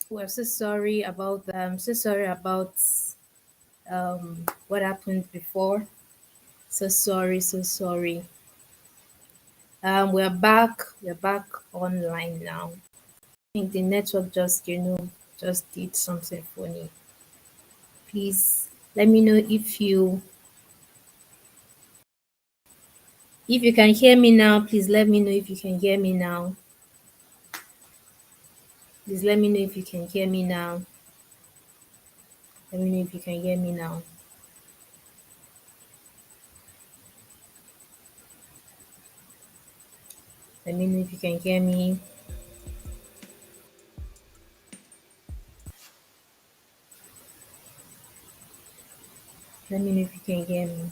We're so sorry about that. I'm so sorry about what happened before. So sorry, so sorry. We're back. We're back online now. I think the network just did something funny. Please let me know if you can hear me now. Please let me know if you can hear me now. Please let me know if you can hear me now. Let me know if you can hear me now. Let me know if you can hear me. Let me know if you can hear me.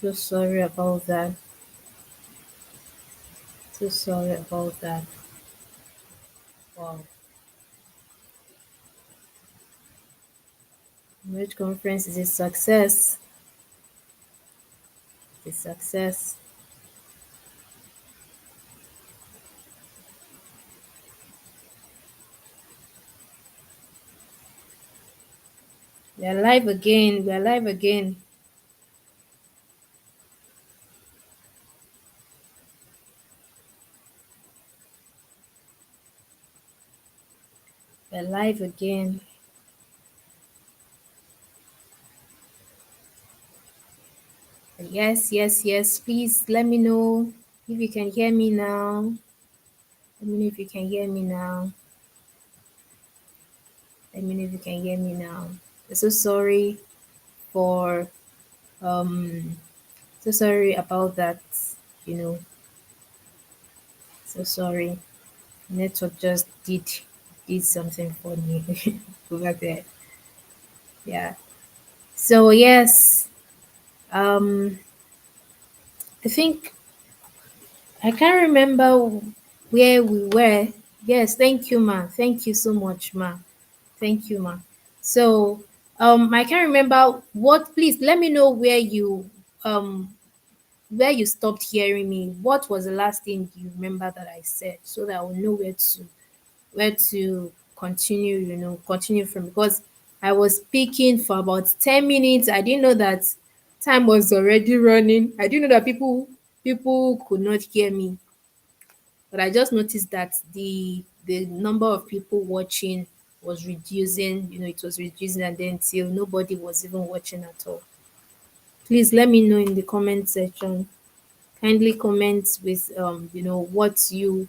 So sorry about that. So sorry about that. Wow. Marriage conference is a success. A success. We are live again. We are live again. We are live again. Yes, yes, yes. Please let me know if you can hear me now. Let me know if you can hear me now. Let me know if you can hear me now. I'm so sorry for so sorry about that, you know. So sorry. Network just did something for me over there. Yeah. So yes, um I think I can't remember where we were. Yes, thank you, ma. Thank you so much, ma. Thank you, ma. So, I can't remember what. Please let me know um where you stopped hearing me. What was the last thing you remember that I said, so that I will know where to continue. Continue from, because I was speaking for about 10 minutes. I didn't know that time was already running. I didn't know that people could not hear me. But I just noticed that the number of people watching was reducing. It was reducing, and then till nobody was even watching at all. Please let me know in the comment section. Kindly comment with what you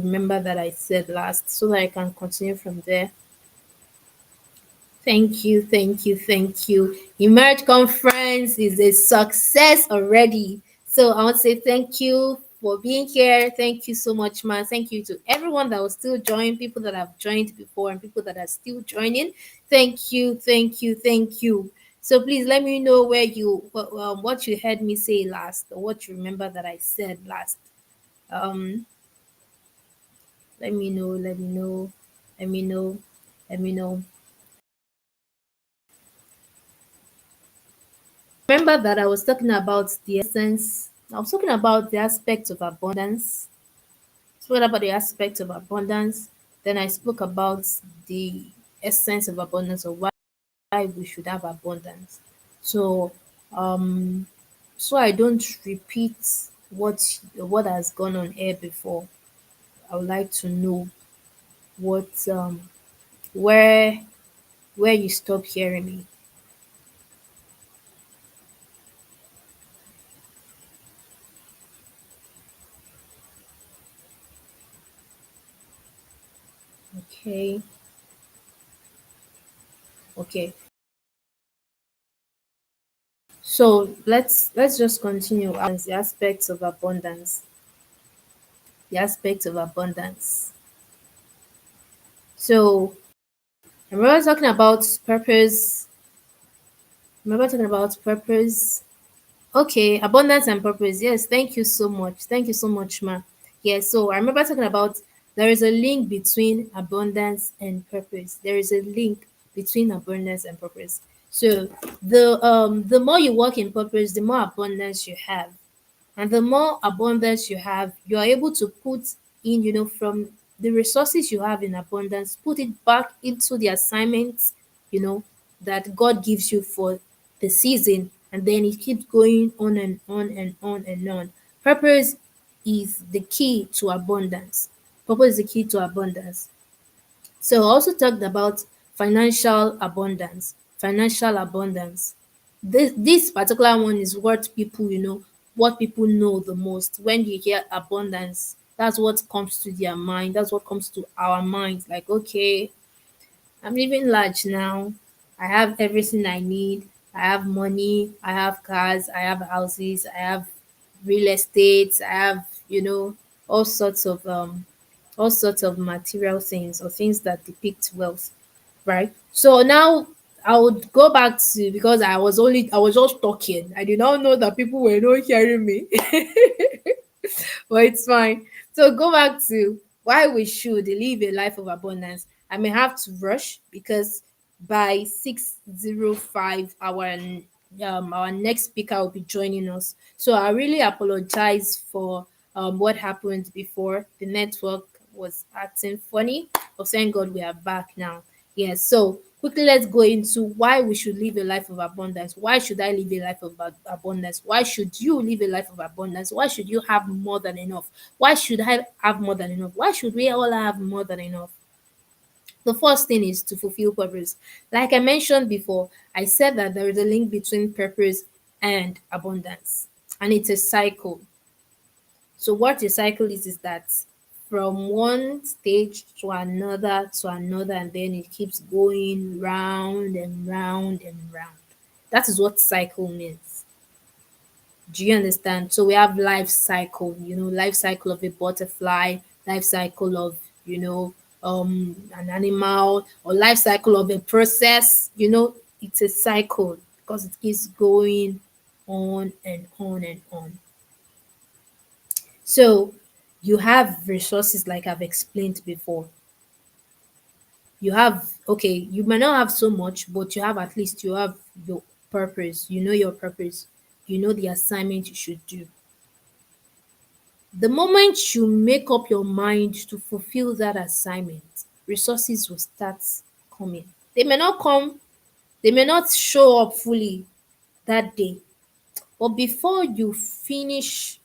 remember that I said last, so that I can continue from there. Thank you, thank you, thank you. Emerge Conference is a success already. So I want to say thank you for being here. Thank you so much, man. Thank you to everyone that will still join, people that have joined before, and people that are still joining. Thank you, thank you, thank you. So please let me know what you heard me say last, or what you remember that I said last. Um, let me know, let me know, let me know, let me know. Remember that I was talking about the essence. I was talking about the aspect of abundance. Spoke about the aspect of abundance. Then I spoke about the essence of abundance, or why we should have abundance. So, um, so I don't repeat what has gone on air before. I would like to know what where where you stop hearing me. Okay, okay. So let's just continue as the aspects of abundance. The aspects of abundance. So remember talking about purpose. Remember talking about purpose. Okay, abundance and purpose. Yes, thank you so much. Thank you so much, ma. Yes, so I remember talking about there is a link between abundance and purpose. There is a link between abundance and purpose. So the more you work in purpose, the more abundance you have. And the more abundance you have, you are able to put in, from the resources you have in abundance, put it back into the assignments, that God gives you for the season, and then it keeps going on and on and on and on. Purpose is the key to abundance. Purpose is the key to abundance. So I also talked about financial abundance. Financial abundance. This particular one is what people know the most. When you hear abundance, that's what comes to their mind. That's what comes to our minds. Like, okay, I'm living large now. I have everything I need. I have money. I have cars. I have houses. I have real estate. I have, all sorts of material things, or things that depict wealth, right? So now I would go back to, because I was just talking. I did not know that people were not hearing me. But it's fine. So go back to why we should live a life of abundance. I may have to rush because by 6:05 our next speaker will be joining us. So I really apologize for what happened before. The network was acting funny, but thank God we are back now. Yes, so quickly let's go into why we should live a life of abundance. Why should I live a life of abundance? Why should you live a life of abundance? Why should you have more than enough? Why should I have more than enough? Why should we all have more than enough? The first thing is to fulfill purpose. Like I mentioned before, I said that there is a link between purpose and abundance, and it's a cycle. So what a cycle is that from one stage to another, and then it keeps going round and round and round. That is what cycle means. Do you understand? So we have life cycle, life cycle of a butterfly, life cycle of, an animal, or life cycle of a process. It's a cycle because it keeps going on and on and on. So you have resources like I've explained before. You have, okay, you may not have so much, but you have, at least you have your purpose. You know your purpose. You know the assignment you should do. The moment you make up your mind to fulfill that assignment, resources will start coming. They may not come, they may not show up fully that day, but before you finish,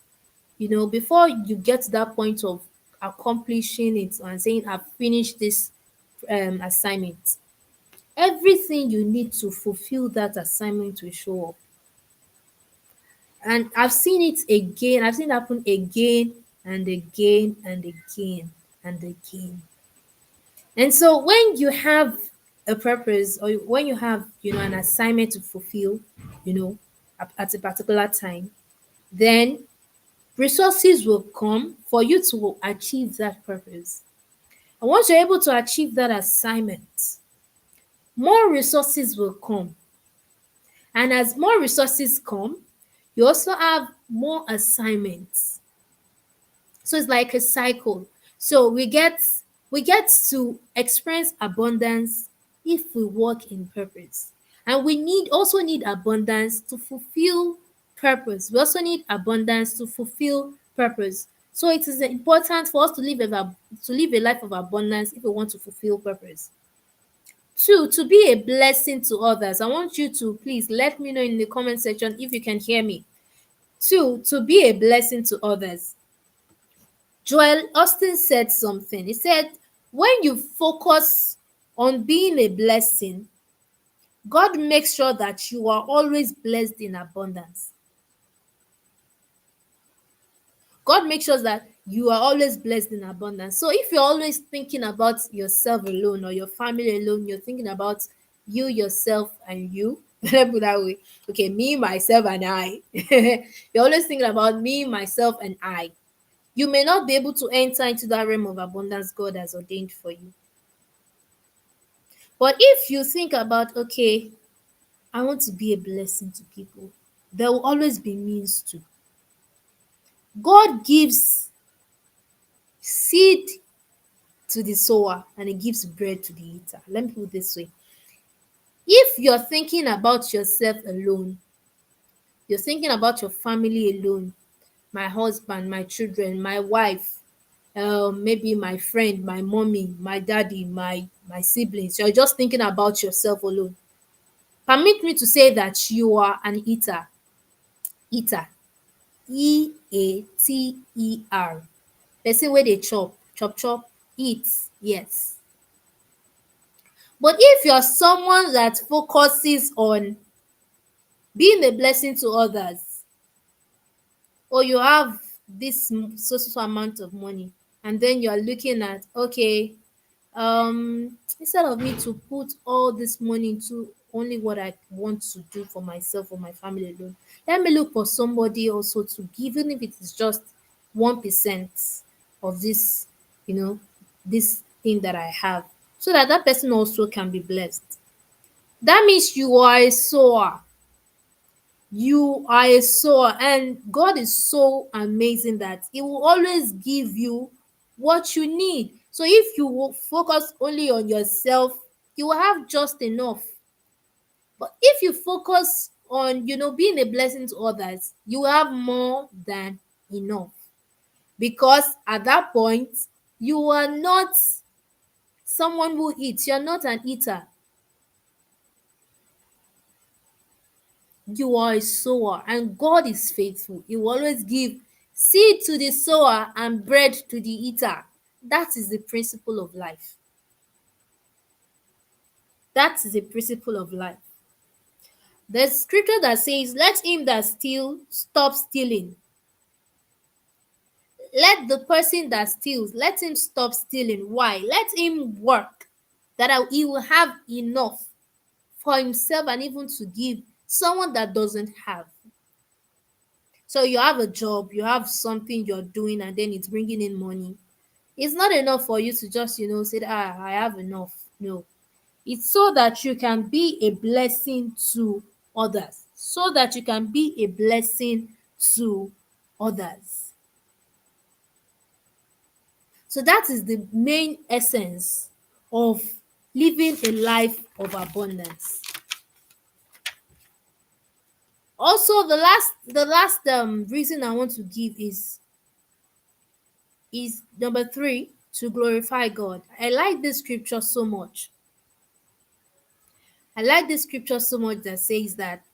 before you get to that point of accomplishing it and saying, I've finished this assignment, everything you need to fulfill that assignment will show up. And I've seen it again, I've seen it happen again and again and again and again. And so when you have a purpose, or when you have, an assignment to fulfill, at a particular time, then resources will come for you to achieve that purpose. And once you're able to achieve that assignment, more resources will come. And as more resources come, you also have more assignments. So it's like a cycle. So we get to experience abundance if we walk in purpose. And we need abundance to fulfill purpose. We also need abundance to fulfill purpose. So it is important for us to live a life of abundance if we want to fulfill purpose. Two, to be a blessing to others. I want you to please let me know in the comment section if you can hear me. Two, to be a blessing to others. Joel Austin said something. He said, when you focus on being a blessing, God makes sure that you are always blessed in abundance. God makes sure that you are always blessed in abundance. So if you're always thinking about yourself alone or your family alone, you're thinking about you, yourself, and you. Let me put that way. Okay, me, myself, and I. You're always thinking about me, myself, and I. You may not be able to enter into that realm of abundance God has ordained for you. But if you think about, okay, I want to be a blessing to people, there will always be means to. God gives seed to the sower and he gives bread to the eater. Let me put it this way. If you're thinking about yourself alone, you're thinking about your family alone, my husband, my children, my wife, maybe my friend, my mommy, my daddy, my siblings. You're just thinking about yourself alone. Permit me to say that you are an eater. Eater. Eater. Person wey dey chop, chop chop, eat, yes. But if you're someone that focuses on being a blessing to others, or you have this so amount of money, and then you're looking at, okay, instead of me to put all this money into only what I want to do for myself or my family alone, let me look for somebody also to give, even if it is just 1% of this, this thing that I have, so that that person also can be blessed. That means you are a sower. You are a sower, and God is so amazing that He will always give you what you need. So if you will focus only on yourself, you will have just enough. But if you focus on, being a blessing to others, you will have more than enough. Because at that point, you are not someone who eats, you're not an eater. You are a sower, and God is faithful. He will always give seed to the sower and bread to the eater. That is the principle of life. That is the principle of life. There's scripture that says, let him that steals stop stealing. Let the person that steals, let him stop stealing. Why? Let him work, that he will have enough for himself and even to give someone that doesn't have. So you have a job, you have something you're doing, and then it's bringing in money. It's not enough for you to just, say, I have enough. No. It's so that you can be a blessing to others. So that you can be a blessing to others. So that is the main essence of living a life of abundance. Also, the last reason I want to give is number 3, to glorify God. I like this scripture so much. I like this scripture so much that says that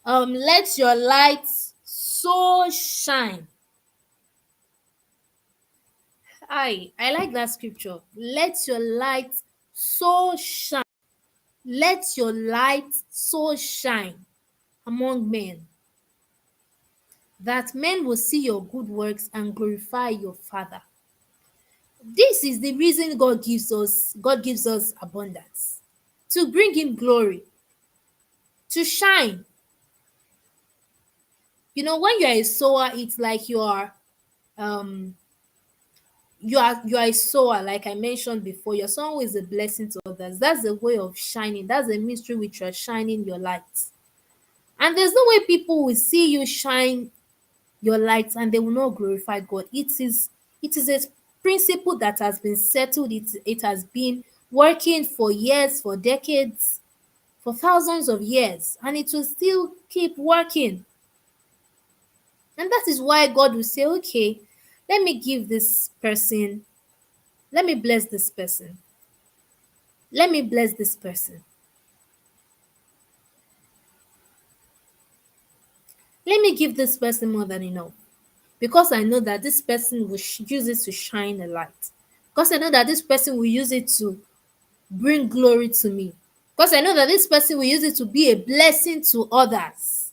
let your light so shine. I like that scripture. Let your light so shine. Let your light so shine among men, that men will see your good works and glorify your Father. This is the reason God gives us abundance, to bring him glory, to shine. When you're a sower, it's like um you are a sower, like I mentioned before. You're someone who is a blessing to others. That's the way of shining. That's the mystery which you're shining your light. And there's no way people will see you shine your light and they will not glorify God. It is a principle that has been settled. It has been working for years, for decades, for thousands of years, and it will still keep working. And that is why God will say, okay, let me give this person, let me bless this person. Let me bless this person. Let me give this person more than enough. Because I know that this person will use it to shine a light. Because I know that this person will use it to bring glory to me. Because I know that this person will use it to be a blessing to others.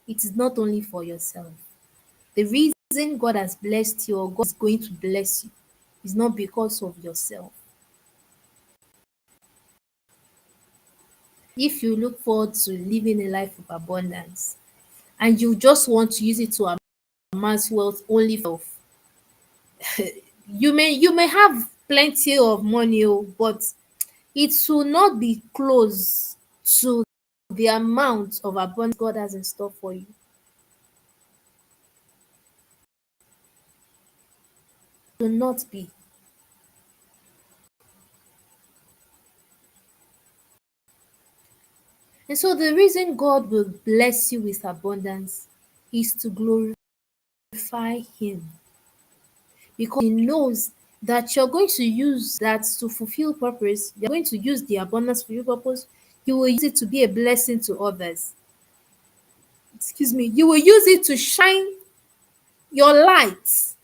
It is not only for yourself. The reason God has blessed you, or God is going to bless you, is not because of yourself. If you look forward to living a life of abundance, and you just want to use it to amass wealth only for you may have plenty of money, but it will not be close to the amount of abundance God has in store for you. It will not be. And so the reason God will bless you with abundance is to glorify Him, because He knows that you're going to use that to fulfill purpose. You're going to use the abundance for your purpose. You will use it to be a blessing to others. Excuse me. You will use it to shine your light.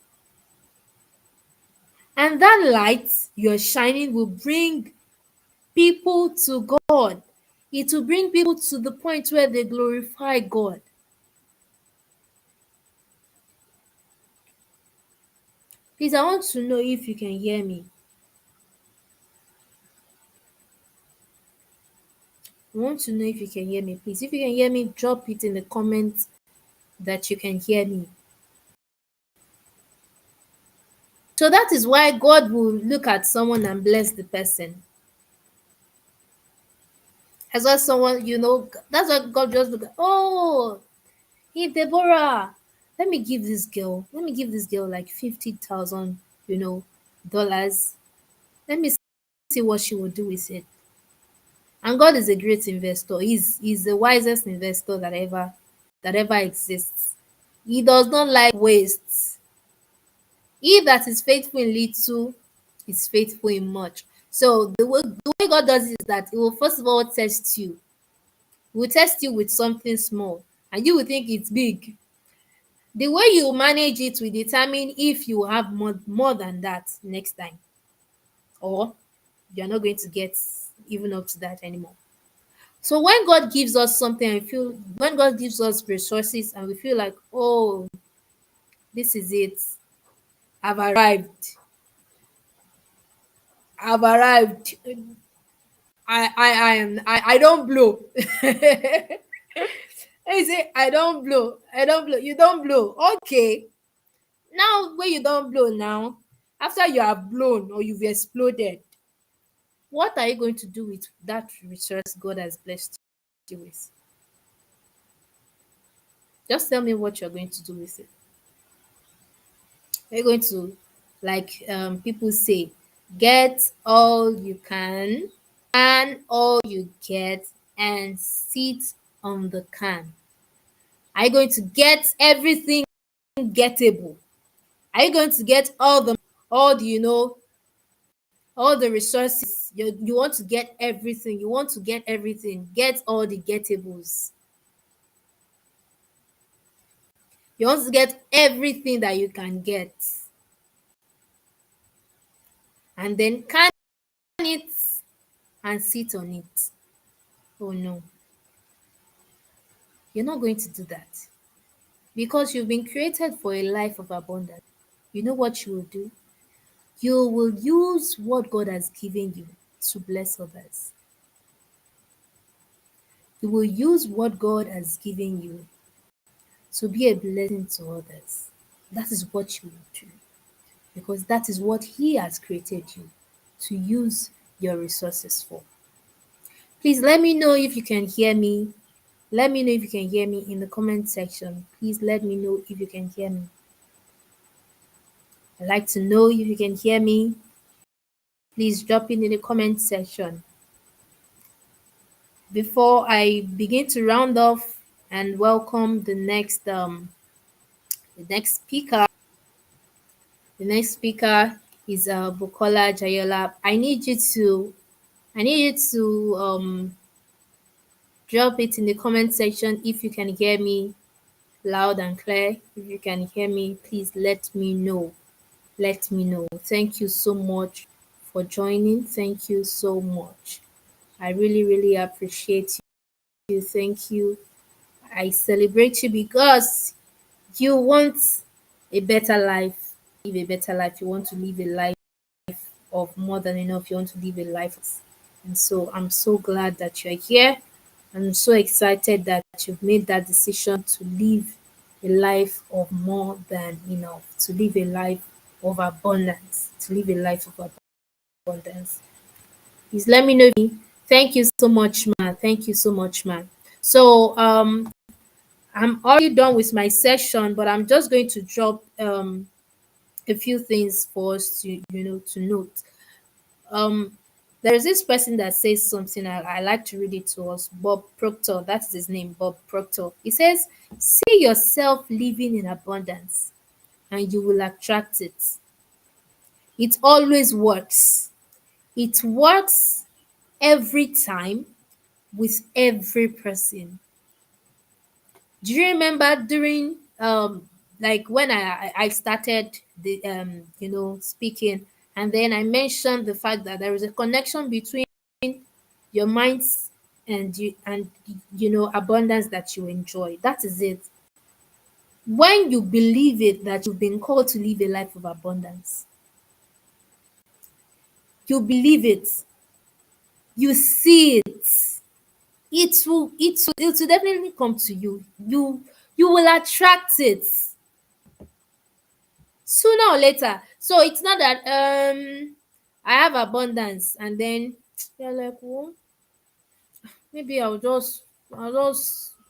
And that light you're shining will bring people to God. It will bring people to the point where they glorify God. Please, I want to know if you can hear me. I want to know if you can hear me, please. If you can hear me, drop it in the comments that you can hear me. So that is why God will look at someone and bless the person. As well, someone, that's why God just look at, oh, hey, Deborah, let me give this girl like 50,000, dollars. Let me see what she will do with it. And God is a great investor. He's the wisest investor that ever exists. He does not like waste. He that is faithful in little is faithful in much. So the way God does it is that He will first of all test you. He will test you with something small, and you will think it's big. The way you manage it will determine if you have more than that next time, or you're not going to get even up to that anymore. So when God gives us something, when God gives us resources and we feel like, oh, this is it, I've arrived. I've arrived. I don't blow. I say I don't blow. I don't blow. You don't blow. Okay. Now when you don't blow now, after you have blown or you've exploded, what are you going to do with that resource God has blessed you with? Just tell me what you're going to do with it. Are you going to, like people say, get all you can all you get, and sit on the can? Are you going to get everything gettable? Are you going to get all the all the resources? You want to get everything. You want to get everything. Get all the gettables. You want to get everything that you can get. And then can it and sit on it. Oh no. You're not going to do that. Because you've been created for a life of abundance. You know what you will do? You will use what God has given you to bless others. You will use what God has given you to be a blessing to others. That is what you will do, because that is what He has created you to use your resources for. Please let me know if you can hear me. Let me know if you can hear me in the comment section. Please let me know if you can hear me. I'd like to know if you can hear me. Please drop it in the comment section. Before I begin to round off and welcome the next speaker. The next speaker is Bukola Jayola. I need you to drop it in the comment section if you can hear me loud and clear. If you can hear me, please let me know. Let me know. Thank you so much for joining. Thank you so much. I really, really appreciate you. Thank you. I celebrate you because you want a better life. Live a better life. You want to live a life of more than enough. You want to live a life. And so I'm so glad that you're here. I'm so excited that you've made that decision to live a life of more than enough, to live a life of abundance, to live a life of abundance. Please let me know. Thank you so much, man. Thank you so much, man. So I'm already done with my session, but I'm just going to drop a few things for us to to note. Um, there is this person that says something I like to read it to us. Bob Proctor, that's his name, Bob Proctor. He says, "See yourself living in abundance, and you will attract it. It always works. It works every time with every person." Do you remember during like when I started the speaking, and then I mentioned the fact that there is a connection between your minds and abundance that you enjoy. That is it. When you believe it that you've been called to live a life of abundance, you believe it, you see it, it will definitely come to you. You will attract it sooner or later. So it's not that I have abundance and then you're like, well, maybe I'll just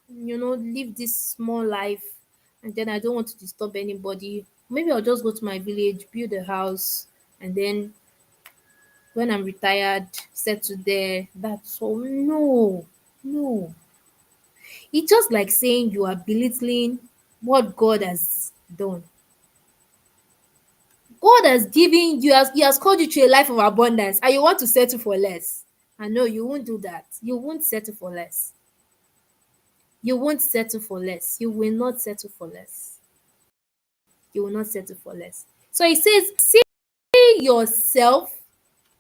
live this small life, and then I don't want to disturb anybody. Maybe I'll just go to my village, build a house, and then when I'm retired, settle there. That's all. No, no. It's just like saying you are belittling what God has done. God has given you, he has called you to a life of abundance, and you want to settle for less. And no, you won't do that. You won't settle for less. You won't settle for less. You will not settle for less. You will not settle for less. So it says, see yourself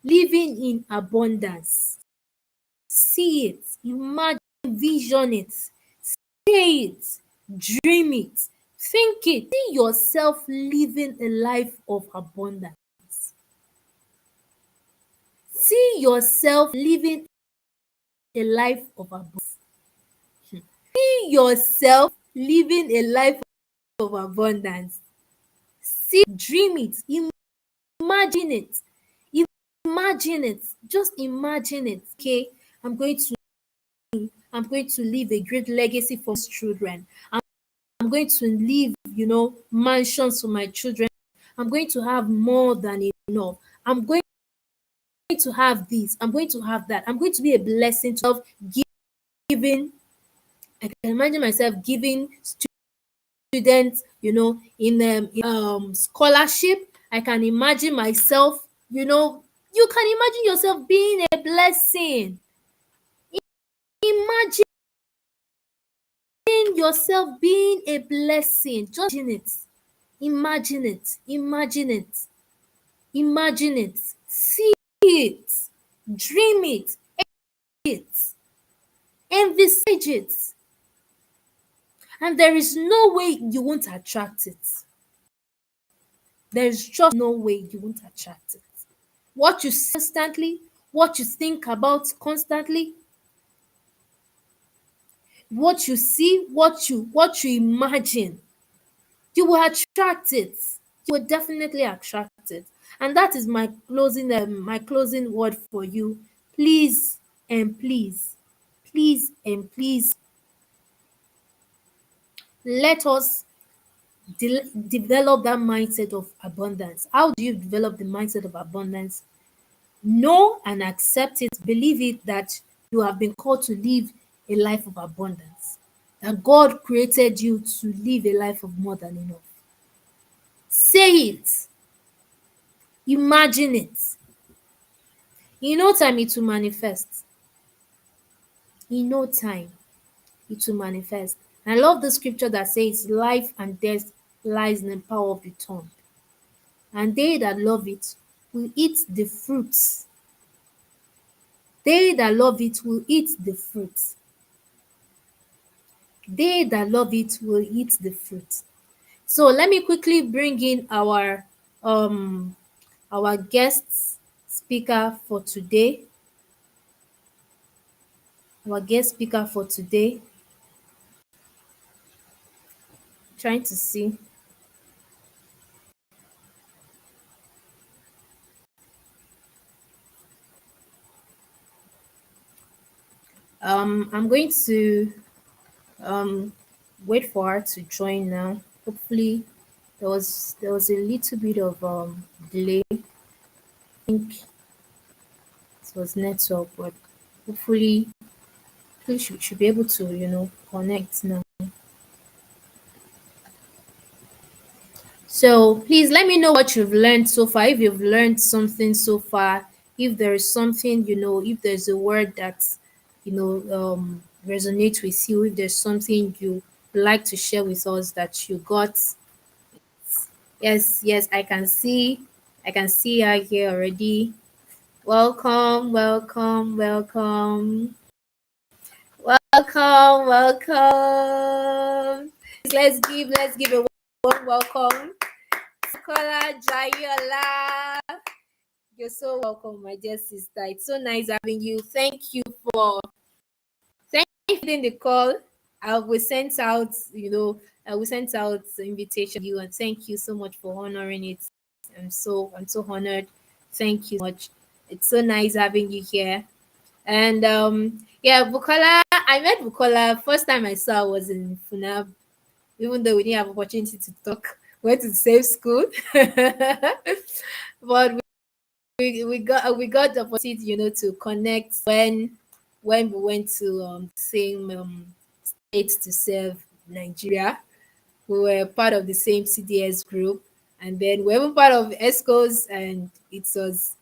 living in abundance. See it, imagine, vision it, say it, dream it, think it. See yourself living a life of abundance. See yourself living a life of abundance. See yourself living a life of abundance. See, dream it, imagine it, imagine it, just imagine it. Okay, I'm going to leave a great legacy for my children. I'm going to leave, mansions for my children. I'm going to have more than enough. I'm going to have this. I'm going to have that. I'm going to be a blessing to giving. I can imagine myself giving students, in scholarship. I can imagine myself, you can imagine yourself being a blessing. Imagine yourself being a blessing. Just imagine it. Imagine it. Imagine it. Imagine it. See it. Dream it. It. Envisage it. And there is no way you won't attract it. There's just no way you won't attract it. What you see constantly, what you think about constantly, what you see, what you imagine, you will attract it. You will definitely attract it. And that is my closing word for you. Please and please, please and please, let us develop that mindset of abundance. How do you develop the mindset of abundance? Know and accept it, believe it, that you have been called to live a life of abundance, that God created you to live a life of more than enough. Say it, imagine it. In no time, it will manifest. In no time, it will manifest. I love the scripture that says, life and death lies in the power of the tongue, and they that love it will eat the fruits. They that love it will eat the fruits. They that love it will eat the fruit. So let me quickly bring in our guest speaker for today. our guest speaker for today. Trying to see. I'm going to um wait for her to join now. Hopefully, there was a little bit of delay. I think it was network, but hopefully we should be able to connect now. So please let me know what you've learned so far. If you've learned something so far, if there is something, if there's a word that resonates with you, if there's something you like to share with us that you got. Yes, yes, I can see her here already. Welcome, welcome, welcome. Welcome, welcome. Let's give a warm welcome. Kola Jayola. You're so welcome, my dear sister. It's so nice having you. Thank you for taking the call. I will send out, the invitation to you, and thank you so much for honoring it. I'm so honored. Thank you so much. It's so nice having you here. And yeah, Bukola, I met Bukola first time I saw her was in Funab, even though we didn't have opportunity to talk. Went to the same school. But we got the opportunity, to connect when we went to same states to serve Nigeria. We were part of the same CDS group, and then we were even part of ESCOs, and it was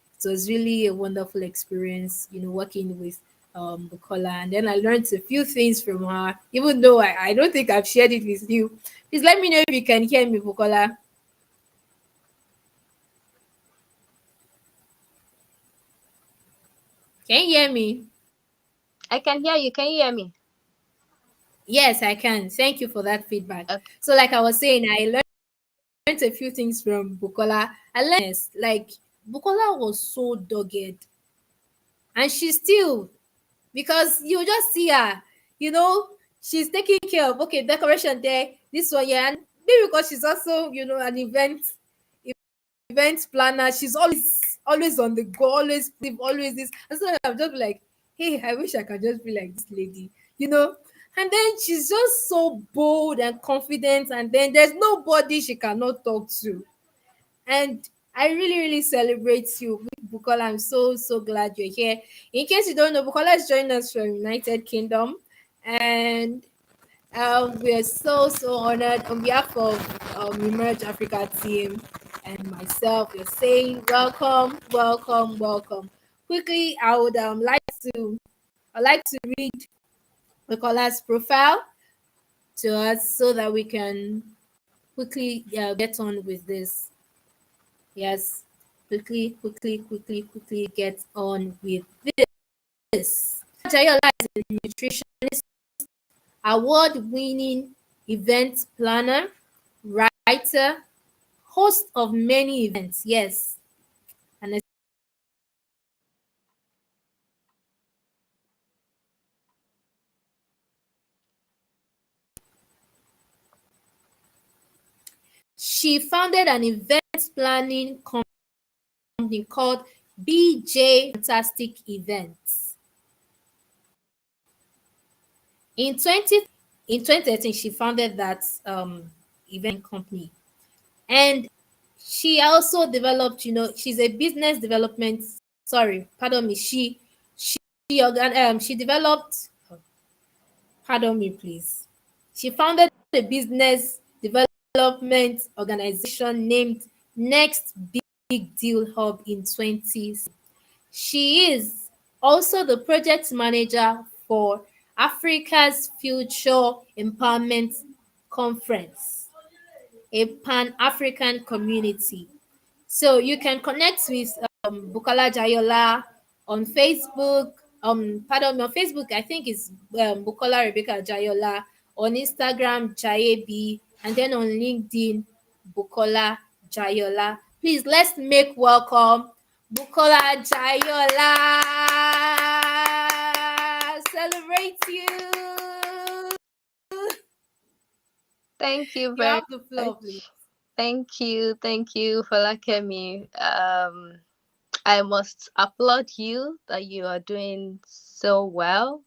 really a wonderful experience, working with Bukola. And then I learned a few things from her, even though I don't think I've shared it with you. Please let me know if you can hear me, Bukola. Can you hear me? I can hear you. Can you hear me? Yes, I can. Thank you for that feedback. Okay. So, like I was saying, I learned a few things from Bukola. I learned this, like Bukola was so dogged, and she's still, because you just see her, you know, she's taking care of, okay, decoration there, this one, yeah, and maybe because she's also, an event planner. She's always on the go, always this. And so I'm just like, hey, I wish I could just be like this lady, you know. And then she's just so bold and confident, and then there's nobody she cannot talk to. And I really, really celebrate you, Bukola. I'm so, so glad you're here. In case you don't know, Bukola is joining us from United Kingdom. And we are so, so honored on behalf of Emerge Africa team and myself. We're saying welcome, welcome, welcome. Quickly, I'd like to read Bukola's profile to us so that we can quickly get on with this. Yes, quickly get on with this. Jayola is a nutritionist, award-winning event planner, writer, host of many events. Yes, and she founded an event planning company called BJ Fantastic Events. In 2013, she founded that event company, and she also developed, she's a business development. Sorry, pardon me. She developed. Pardon me, please. She founded a business development organization named Next Big Deal Hub in 20. She is also the project manager for Africa's Future Empowerment Conference, a Pan-African community. So you can connect with Bukola Jayola on Facebook. Pardon me, on Facebook, I think it's Bukola Rebecca Jayola. On Instagram, Jayebi, and then on LinkedIn, Bukola Jayola. Please let's make welcome Bukola Jayola. celebrate you. Thank you You very have the floor, please. much. Thank you, Falakemi. I must applaud you that you are doing so well.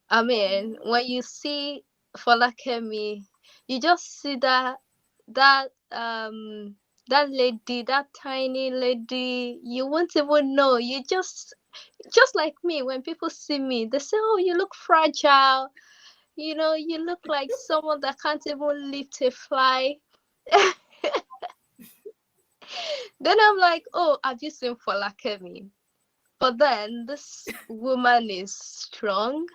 I mean, when you see Falakemi, you just see that lady, that tiny lady. You won't even know. You just like me. When people see me, they say, "Oh, you look fragile. You know, you look like someone that can't even lift a fly." Then I'm like, "Oh, have you seen Falakemi?" But then this woman is strong.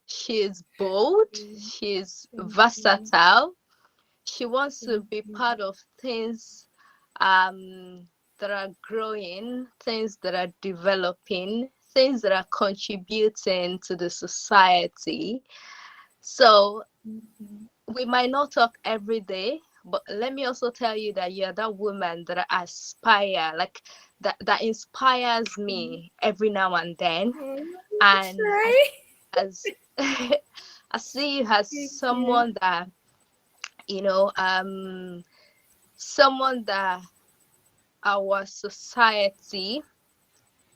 She is bold. She is Thank you. versatile. She wants to Thank be you. part of things um, that are growing, things that are developing, things that are contributing to the society. So we might not talk every day, but let me also tell you that you're that woman that I aspire, like that inspires me every now and then. And Try. as I see you as Thank you. someone that, you know, someone that our society,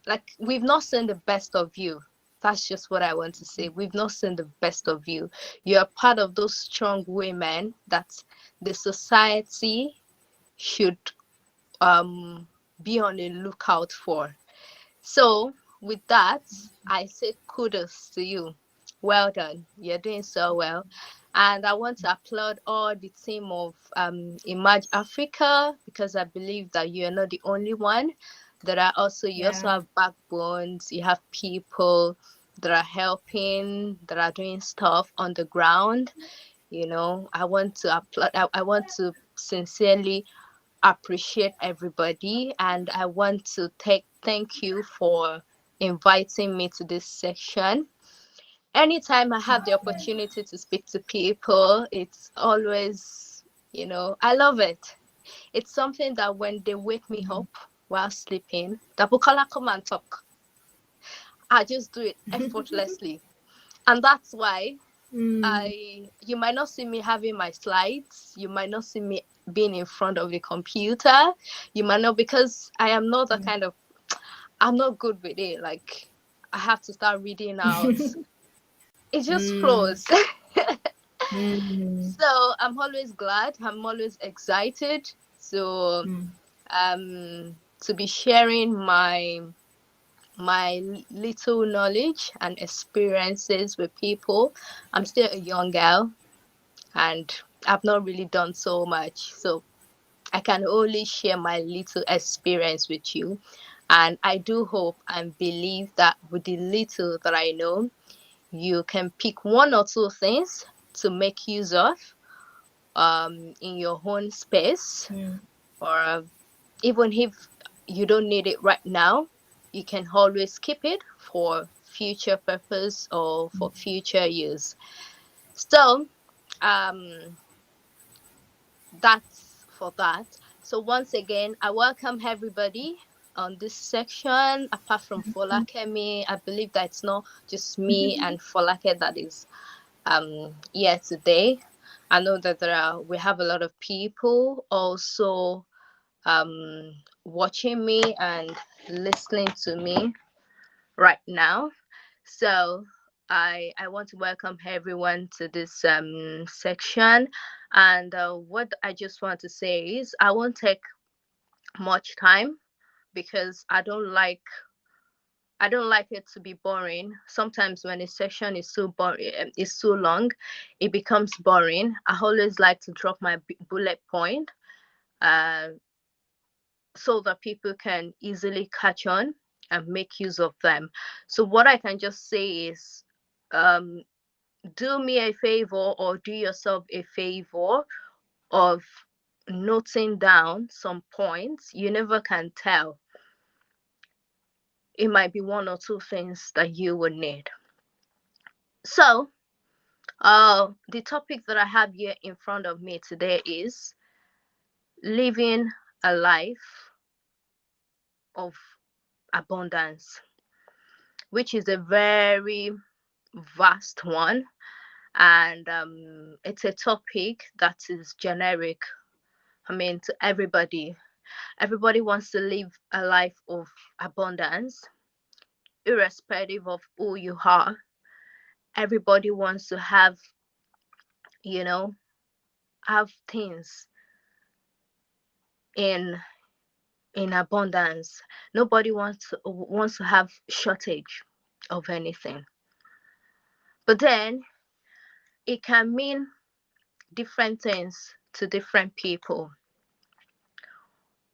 like, we've not seen the best of you. That's just what I want to say. We've not seen the best of you. You're part of those strong women that the society should um be on the lookout for. So with that, I say kudos to you. Well done. You're doing so well. And I want to applaud all the team of Emerge Africa, because I believe that you're not the only one. You also Yeah. have backbones, you have people that are helping, that are doing stuff on the ground. You know, I want to applaud, I want to sincerely appreciate everybody, and I want to thank you for inviting me to this section. Anytime I have the opportunity to speak to people, it's always, I love it. It's something that when they wake me up while sleeping, that Bukola, come and talk. I just do it effortlessly. And that's why Mm. you might not see me having my slides. You might not see me being in front of the computer. You might not, because I am not the kind of, I'm not good with it. Like, I have to start reading out. It just Mm. flows. Mm. So I'm always glad. I'm always excited to Mm. be sharing my little knowledge and experiences with people. I'm still a young girl, and I've not really done so much. So I can only share my little experience with you. And I do hope and believe that with the little that I know, you can pick one or two things to make use of in your own space, Mm. or even if you don't need it right now, you can always keep it for future purpose or for future use. So, um, that's for that. So once again, I welcome everybody on this section. Apart from Folakemi, I believe that it's not just me and Folake that is here today. I know that we have a lot of people also watching me and listening to me right now. So I want to welcome everyone to this section, and what I just want to say is I won't take much time, because I don't like it to be boring. Sometimes when a session is so boring, is so long, it becomes boring. I always like to drop my bullet point, uh, so that people can easily catch on and make use of them. So what I can just say is, um, do me a favor, or do yourself a favor of noting down some points. You never can tell. It might be one or two things that you would need. So, the topic that I have here in front of me today is living a life of abundance, which is a very vast one, and it's a topic that is generic. I mean, to everybody. Everybody wants to live a life of abundance, irrespective of who you are. Everybody wants to you know, have things in abundance. Nobody wants to have shortage of anything. But then it can mean different things to different people.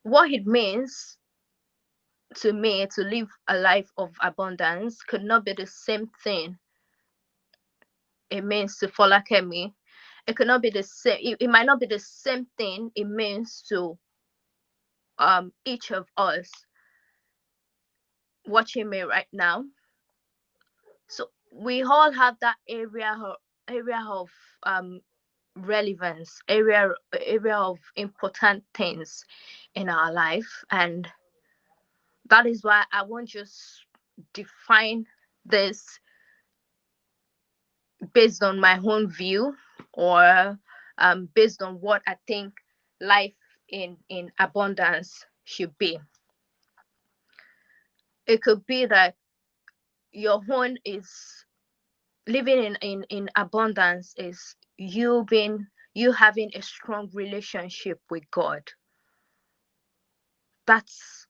What it means to me to live a life of abundance could not be the same thing it means to Folakemi. It could not be the same. It might not be the same thing it means to each of us watching me right now. So we all have that area of um relevance, area of important things in our life, and that is why I won't just define this based on my own view, or based on what I think life in abundance should be. It could be that your own is living in abundance is you having a strong relationship with God. That's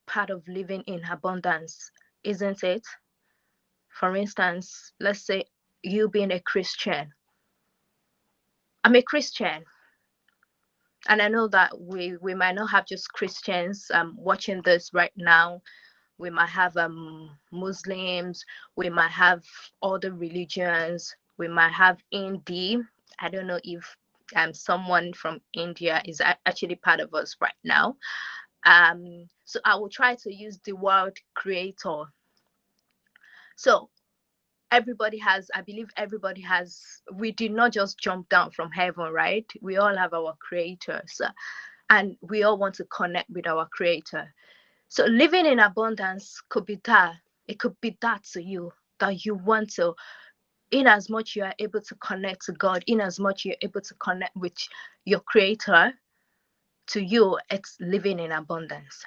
part of living in abundance, isn't it? For instance, let's say you being a Christian. I'm a Christian, and I know that we might not have just Christians watching this right now. We might have Muslims, we might have other religions, we might have Hindi. I don't know if someone from India is actually part of us right now. So I will try to use the word creator. So everybody has, I believe everybody has, we did not just jump down from heaven, right? We all have our creators, and we all want to connect with our creator. So living in abundance could be that. It could be that to you, that you want to, in as much you are able to connect to God, in as much you're able to connect with your creator, to you, it's living in abundance.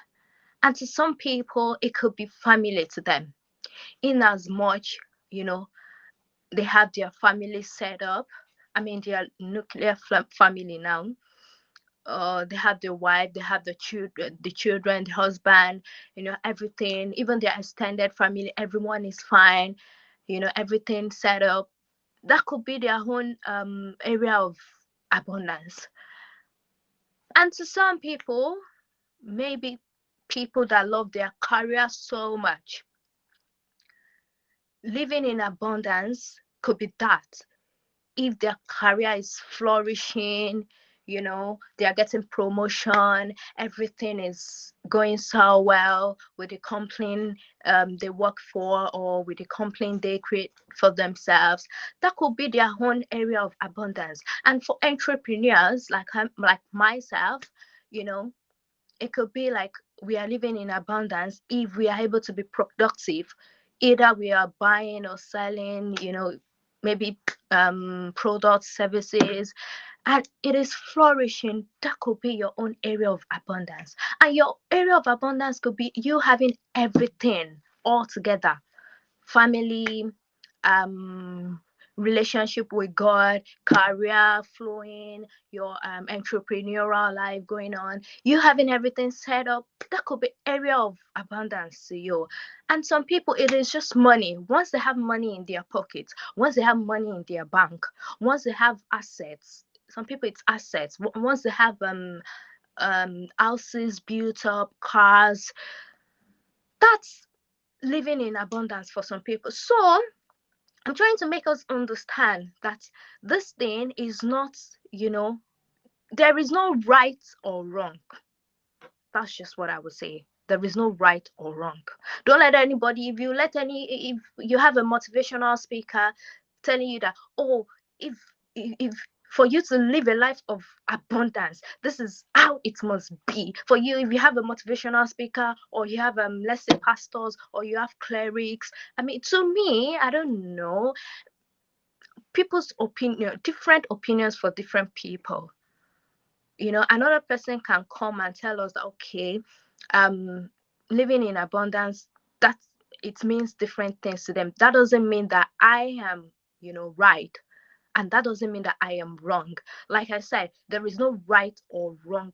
And to some people, it could be family to them, in as much, you know, they have their family set up. I mean, their nuclear family now. They have their wife, they have the children, the husband, everything, even their extended family, everyone is fine, everything set up. That could be their own area of abundance. And to some people, maybe people that love their career so much, living in abundance could be that. If their career is flourishing, they are getting promotion, everything is going so well with the company they work for, or with the company they create for themselves, that could be their own area of abundance. And for entrepreneurs like myself, you know it could be like we are living in abundance if we are able to be productive. Either we are buying or selling, maybe products, services, and it is flourishing. That could be your own area of abundance. And your area of abundance could be you having everything all together: family, um relationship with God, career flowing, your entrepreneurial life going on, you having everything set up. That could be area of abundance to you. And some people, it is just money. Once they have money in their pockets, once they have money in their bank, once they have assets, some people it's assets. Once they have houses built up, cars, that's living in abundance for some people. So I'm trying to make us understand that this thing is not, there is no right or wrong. That's just what I would say. There is no right or wrong. Don't let anybody, if you have a motivational speaker telling you that, oh, if For you to live a life of abundance, this is how it must be. For you, if you have a motivational speaker, or you have let's say pastors, or you have clerics, I mean, to me, I don't know, people's opinion, different opinions for different people. Another person can come and tell us that, okay, living in abundance, that it means different things to them. That doesn't mean that I am right, and that doesn't mean that I am wrong. Like I said, there is no right or wrong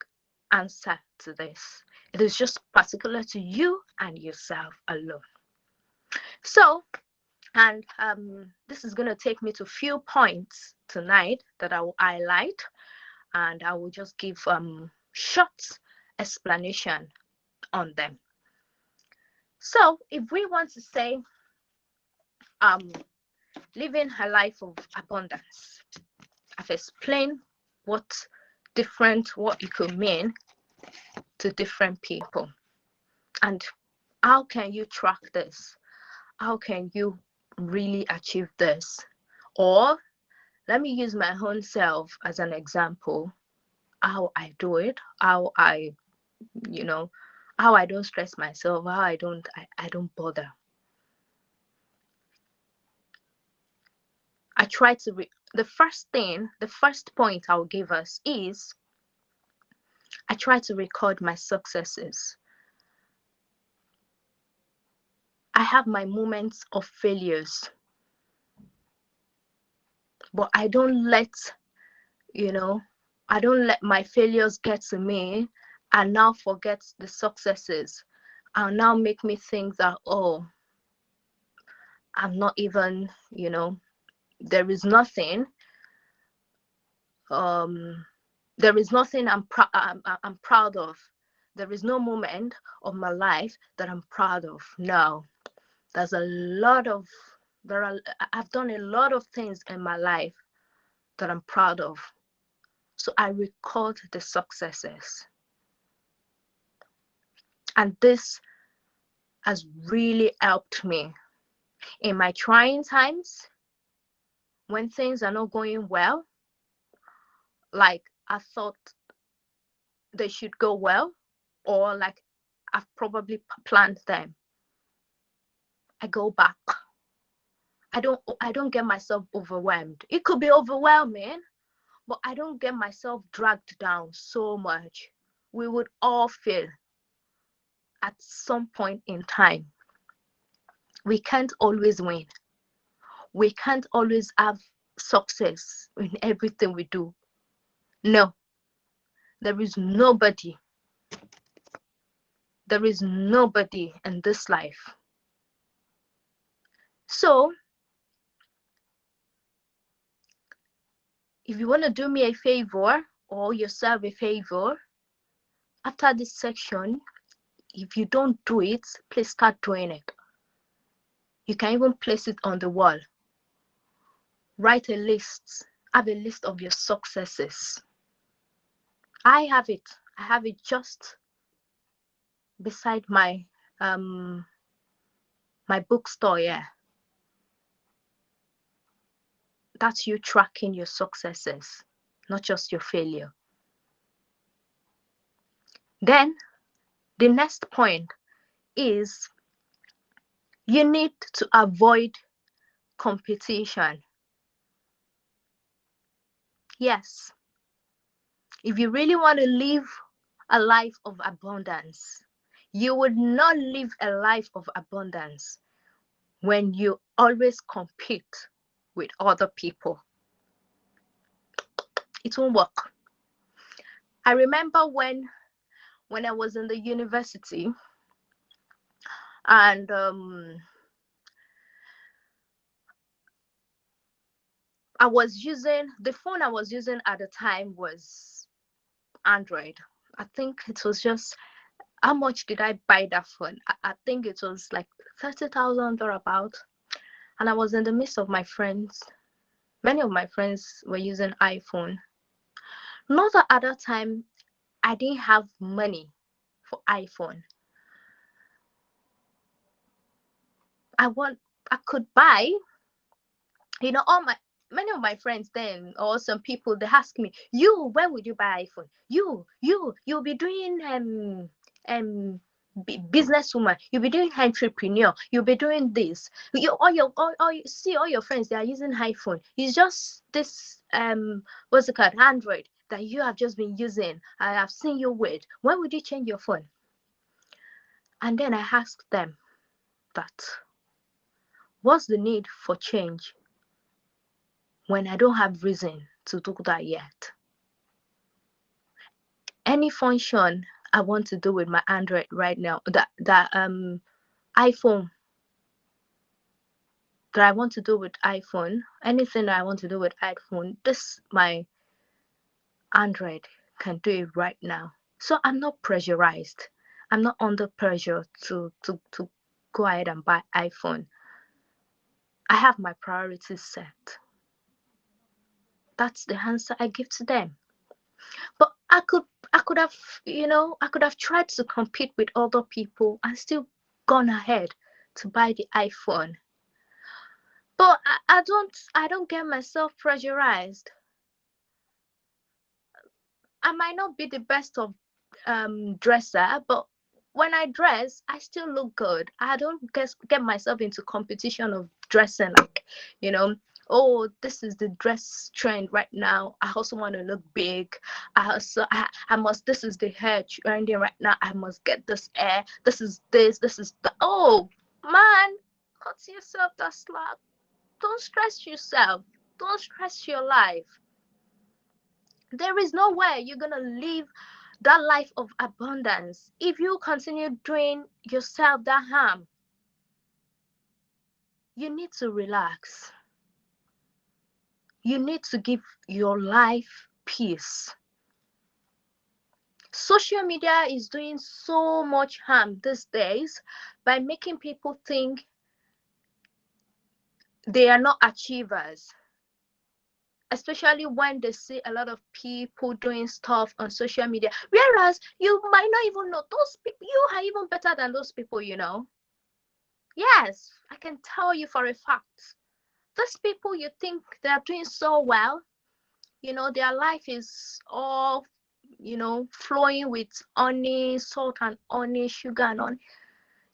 answer to this. It is just particular to you and yourself alone. So, and this is going to take me to few points tonight that I will highlight, and I will just give short explanation on them. So if we want to say living a life of abundance, I've explained what it could mean to different people, and how can you track this? How can you really achieve this? Or let me use my own self as an example, how I do it, how I how I don't stress myself, how I don't bother. I try to the first point I'll give us is I try to record my successes. I have my moments of failures, but I don't let my failures get to me and now forget the successes, and now make me think that, oh, I'm not even, there is nothing there is nothing I'm proud of. There is no moment of my life that I'm proud of. No, there's a lot of I've done a lot of things in my life that I'm proud of. So I record the successes. And this has really helped me in my trying times, when things are not going well, like I thought they should go well, or like I've probably planned them. I go back. I don't get myself overwhelmed. It could be overwhelming, but I don't get myself dragged down so much. We would all fail at some point in time. We can't always win. We can't always have success in everything we do. No, there is nobody. There is nobody in this life. So, if you want to do me a favor or yourself a favor, after this section, if you don't do it, please start doing it. You can even place it on the wall. Write a list. Have a list of your successes. I have it. I have it just beside my my bookstore. Yeah, that's you tracking your successes, not just your failure. Then the next point is you need to avoid competition. Yes, if you really want to live a life of abundance, you would not live a life of abundance when you always compete with other people. It won't work. I remember when I was in the university, and I was using the phone I was using at the time was Android. I think it was just, how much did I buy that phone? I think it was like 30,000 or about. And I was in the midst of my friends. Many of my friends were using iPhone. Not that at that time I didn't have money for iPhone. I could buy, all my many of my friends then, or some people, they ask me, you, when would you buy iPhone? You'll be doing um businesswoman, you'll be doing entrepreneur, you'll be doing this. See all your friends, they are using iPhone. It's just this what's it called, Android, that you have just been using. I have seen you with. When would you change your phone? And then I asked them that, what's the need for change when I don't have reason to do that yet? Any function I want to do with my Android right now, that iPhone, that I want to do with iPhone, anything that I want to do with iPhone, this my Android can do it right now. So I'm not pressurized. I'm not under pressure to go ahead and buy iPhone. I have my priorities set. That's the answer I give to them. But I could have, I could have tried to compete with other people and still gone ahead to buy the iPhone. But I don't get myself pressurized. I might not be the best of dresser, but when I dress, I still look good. I don't get myself into competition of dressing, like, you know, oh, this is the dress trend right now. I also want to look big. I must, this is the hair trending right now. I must get this hair. This is the, oh man, cut yourself that slack. Don't stress yourself. Don't stress your life. There is no way you're gonna live that life of abundance if you continue doing yourself that harm. You need to relax. You need to give your life peace. Social media is doing so much harm these days by making people think they are not achievers, especially when they see a lot of people doing stuff on social media, whereas you might not even know those people. You are even better than those people. Yes, I can tell you for a fact. These people, you think they are doing so well, their life is all, flowing with honey, salt and honey, sugar and honey.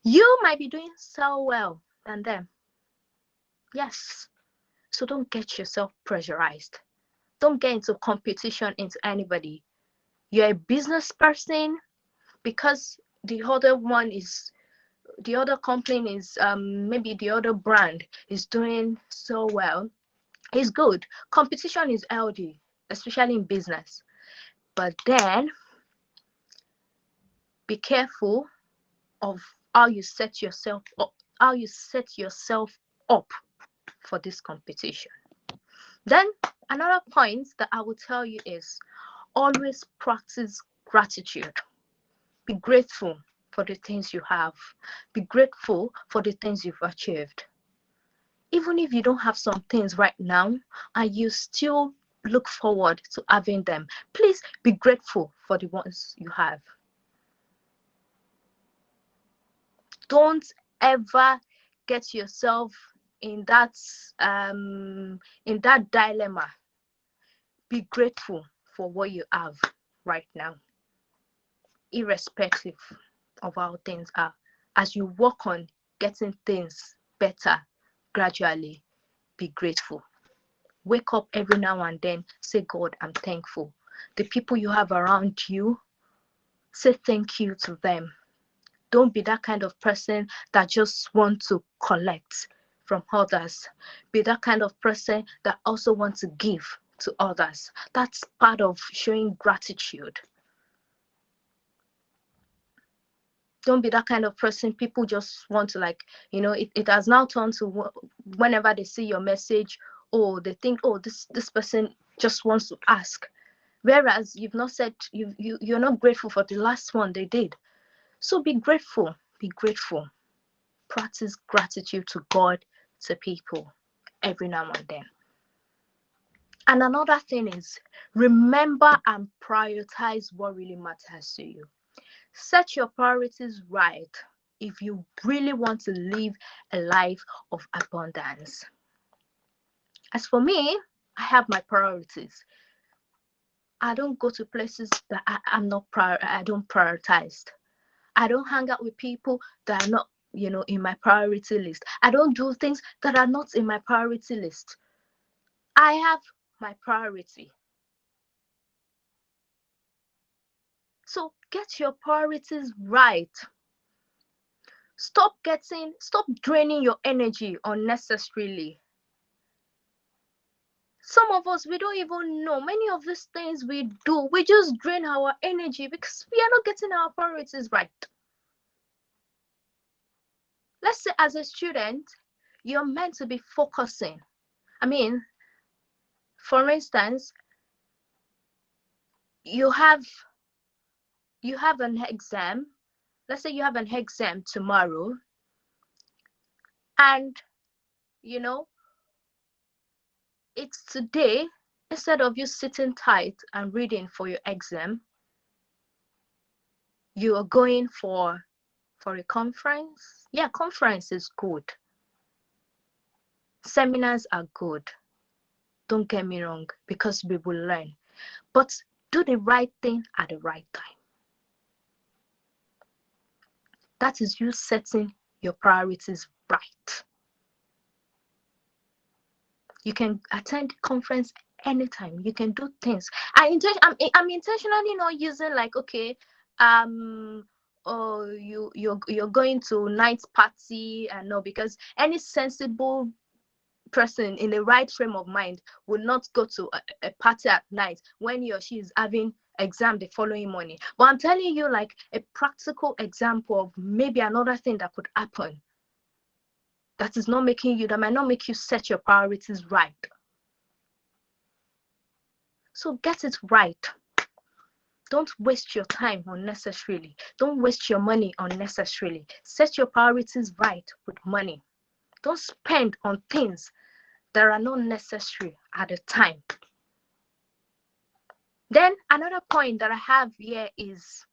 You might be doing so well than them. Yes. So don't get yourself pressurized. Don't get into competition into anybody. You're a business person, because the other company is, maybe the other brand is doing so well. It's good. Competition is healthy, especially in business. But then be careful of how you set yourself up, for this competition. Then another point that I will tell you is, always practice gratitude. Be grateful for the things you have. Be grateful for the things you've achieved. Even if you don't have some things right now and you still look forward to having them, please be grateful for the ones you have. Don't ever get yourself in that dilemma. Be grateful for what you have right now, irrespective of how things are. As you work on getting things better gradually, be grateful. Wake up every now and then, say, God, I'm thankful. The people you have around you, say thank you to them. Don't be that kind of person that just want to collect from others. Be that kind of person that also wants to give to others. That's part of showing gratitude. Don't be that kind of person people just want to, like, it has now turned to, whenever they see your message, oh, they think, oh, this person just wants to ask, whereas you've not said, you're not grateful for the last one they did. So be grateful. Be grateful. Practice gratitude to God, to people, every now and then. And another thing is, remember and prioritize what really matters to you. Set your priorities right if you really want to live a life of abundance. As for me, I have my priorities. I don't go to places that I don't prioritize. I don't hang out with people that are not, in my priority list. I don't do things that are not in my priority list. I have my priority. So get your priorities right. Stop draining your energy unnecessarily. Some of us, we don't even know. Many of these things we do, we just drain our energy because we are not getting our priorities right. Let's say as a student, you're meant to be focusing. I mean, for instance, you have an exam. Let's say you have an exam tomorrow, and you know it's today. Instead of you sitting tight and reading for your exam, you are going for a conference. Yeah, conference is good. Seminars are good. Don't get me wrong, because we will learn. But do the right thing at the right time. That is you setting your priorities right. You can attend conference anytime. You can do things. I'm intentionally not using like, okay, oh, you're going to night party, and no, because any sensible person in the right frame of mind would not go to a party at night when he or she is having exam the following morning. But I'm telling you like a practical example of maybe another thing that could happen that might not make you set your priorities right. So get it right. Don't waste your time unnecessarily. Don't waste your money unnecessarily. Set your priorities right with money. Don't spend on things that are not necessary at the time. Then another point that I have here is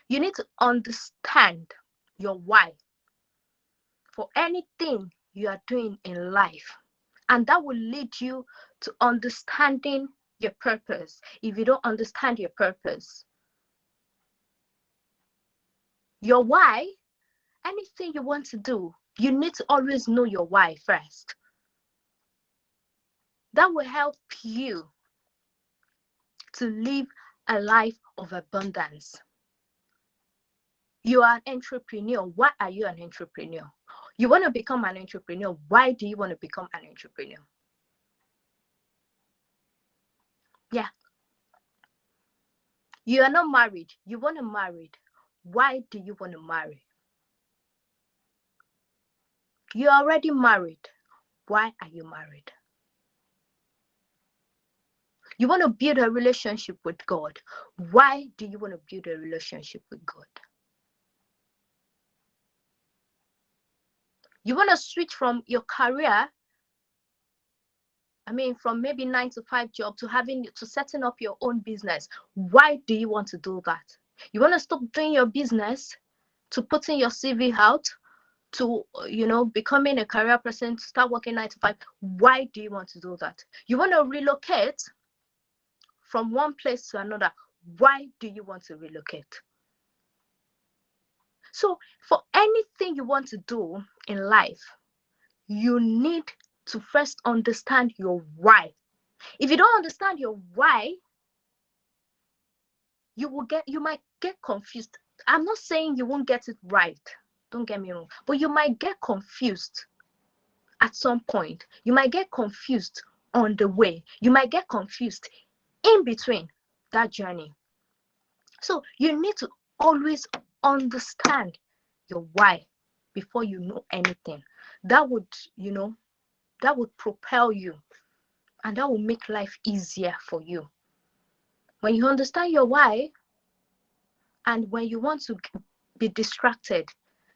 you need to understand your why for anything you are doing in life. And that will lead you to understanding your purpose. If you don't understand your purpose, your why, anything you want to do, you need to always know your why first. That will help you to live a life of abundance. You are an entrepreneur. Why are you an entrepreneur? You want to become an entrepreneur. Why do you want to become an entrepreneur? Yeah. You are not married. You want to marry. Why do you want to marry? You are already married. Why are you married? You want to build a relationship with God. Why do you want to build a relationship with God? You want to switch from your career, from maybe 9 to 5 job to setting up your own business. Why do you want to do that? You want to stop doing your business to putting your CV out, to becoming a career person, to start working 9 to 5. Why do you want to do that? You want to relocate from one place to another. Why do you want to relocate? So for anything you want to do in life, you need to first understand your why. If you don't understand your why, you might get confused. I'm not saying you won't get it right. Don't get me wrong. But you might get confused at some point. You might get confused on the way. You might get confused in between that journey. So you need to always understand your why before you know anything. That would propel you, and that will make life easier for you. When you understand your why, and when you want to be distracted,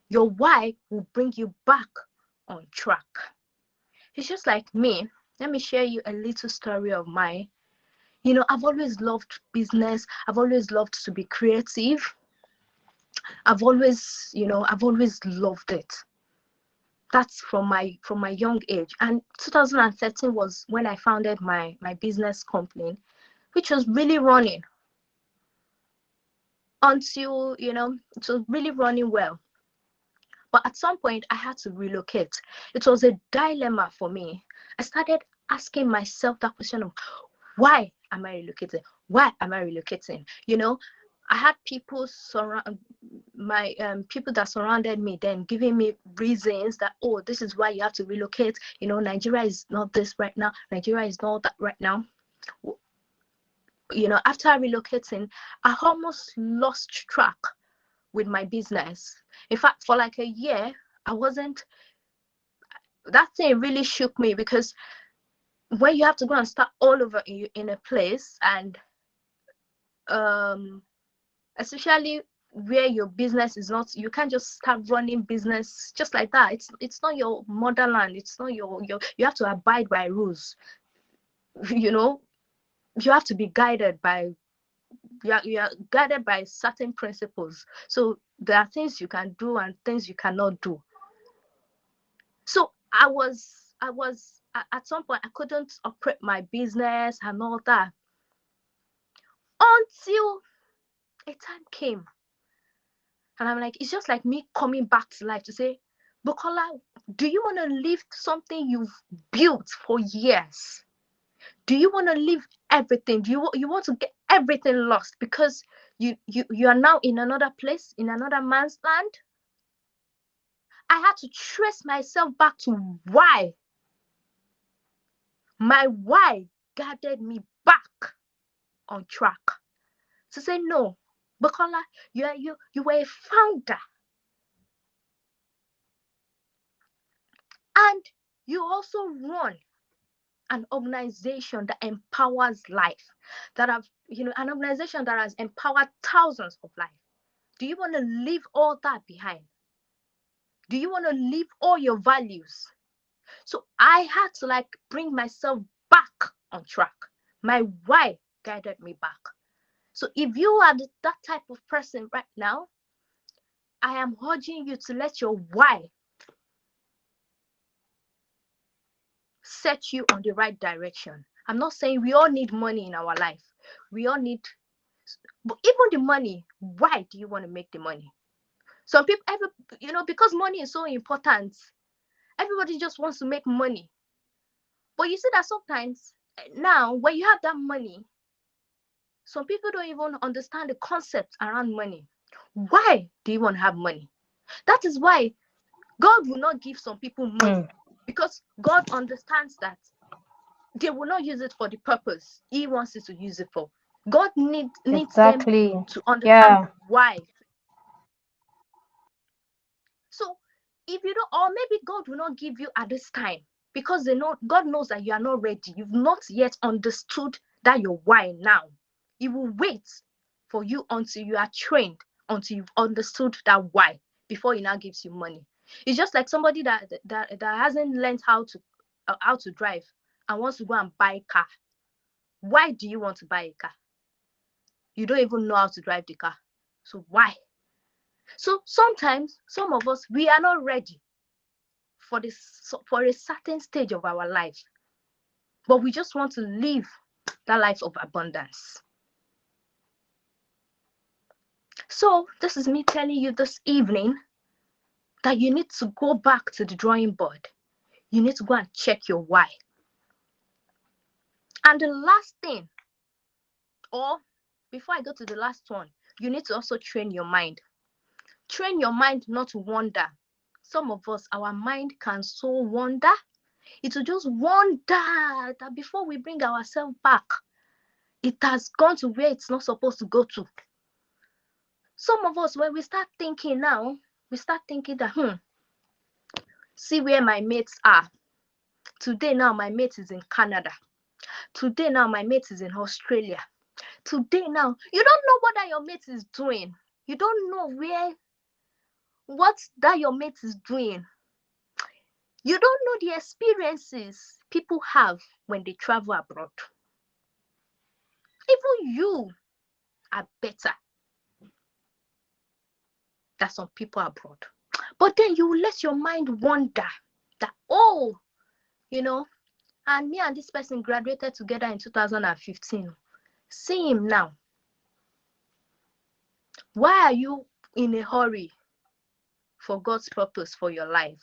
your why will bring you back on track. It's just like me. Let me share you a little story of mine. I've always loved business. I've always loved to be creative. I've always loved it. That's from my young age. And 2013 was when I founded my business company, which was really running until, you know, it was really running well. But at some point, I had to relocate. It was a dilemma for me. I started asking myself that question of, why am I relocating? Why am I relocating? You know, I had people surround my people that surrounded me then giving me reasons that, oh, this is why you have to relocate. You know, Nigeria is not this right now. Nigeria is not that right now. You know, after relocating, I almost lost track with my business. In fact, for like a year, I wasn't. That thing really shook me, because when you have to go and start all over in a place, and especially where your business is not, you can't just start running business just like that. It's not your motherland. It's not your you have to abide by rules. You know, you have to be guided by, you are guided by certain principles. So there are things you can do and things you cannot do. So I was at some point I couldn't operate my business and all that, until a time came, and I'm like, it's just like me coming back to life to say, Bukola, do you want to leave something you've built for years? Do you want to leave everything? Do you want to get everything lost because you are now in another place, in another man's land? I had to trace myself back to why. My why guided me back on track to say, no, Bukola, you were a founder, and you also run an organization that empowers life, that have, you know, an organization that has empowered thousands of lives. Do you want to leave all that behind? Do you want to leave all your values? So I had to like bring myself back on track. My why guided me back. So if you are that type of person right now, I am urging you to let your why set you on the right direction. I'm not saying we all need money in our life. We all need, but even the money, why do you want to make the money? Some people, you know, because money is so important, everybody just wants to make money. But you see that sometimes now, when you have that money, some people don't even understand the concept around money. Why do you want to have money? That is why God will not give some people money, because God understands that they will not use it for the purpose He wants it to use it for. God needs them Exactly. to understand Yeah. why. So if you don't, or maybe God will not give you at this time, because they know, God knows that you are not ready. You've not yet understood that your why now. He will wait for you until you are trained, until you've understood that why, before He now gives you money. It's just like somebody that hasn't learned how to drive and wants to go and buy a car. Why do you want to buy a car? You don't even know how to drive the car. So why? So sometimes some of us, we are not ready for a certain stage of our life, but we just want to live that life of abundance. So this is me telling you this evening that you need to go back to the drawing board. You need to go and check your why. And the last thing, or before I go to the last one, you need to also train your mind. Train your mind not to wander. Some of us, our mind can so wander. It will just wander that before we bring ourselves back, it has gone to where it's not supposed to go to. Some of us, when we start thinking now, we start thinking that, see where my mates are. Today now, my mate is in Canada. Today now, my mate is in Australia. Today now, you don't know what that your mate is doing. You don't know what that your mate is doing. You don't know the experiences people have when they travel abroad. Even you are better than some people abroad. But then you will let your mind wander that, oh, you know, and me and this person graduated together in 2015. See him now. Why are you in a hurry for God's purpose for your life?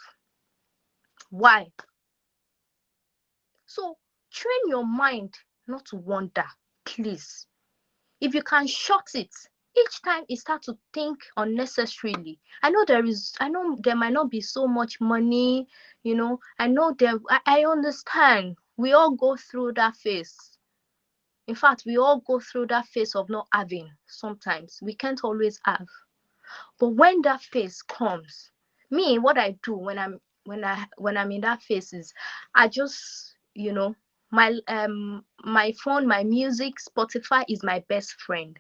Why? So train your mind not to wander, please. If you can shut it, each time you start to think unnecessarily. I know there might not be so much money, I know I understand. We all go through that phase. In fact, we all go through that phase of not having sometimes. We can't always have. But when that phase comes, me, what I do when I'm in that phase is I just, my phone, my music, Spotify is my best friend.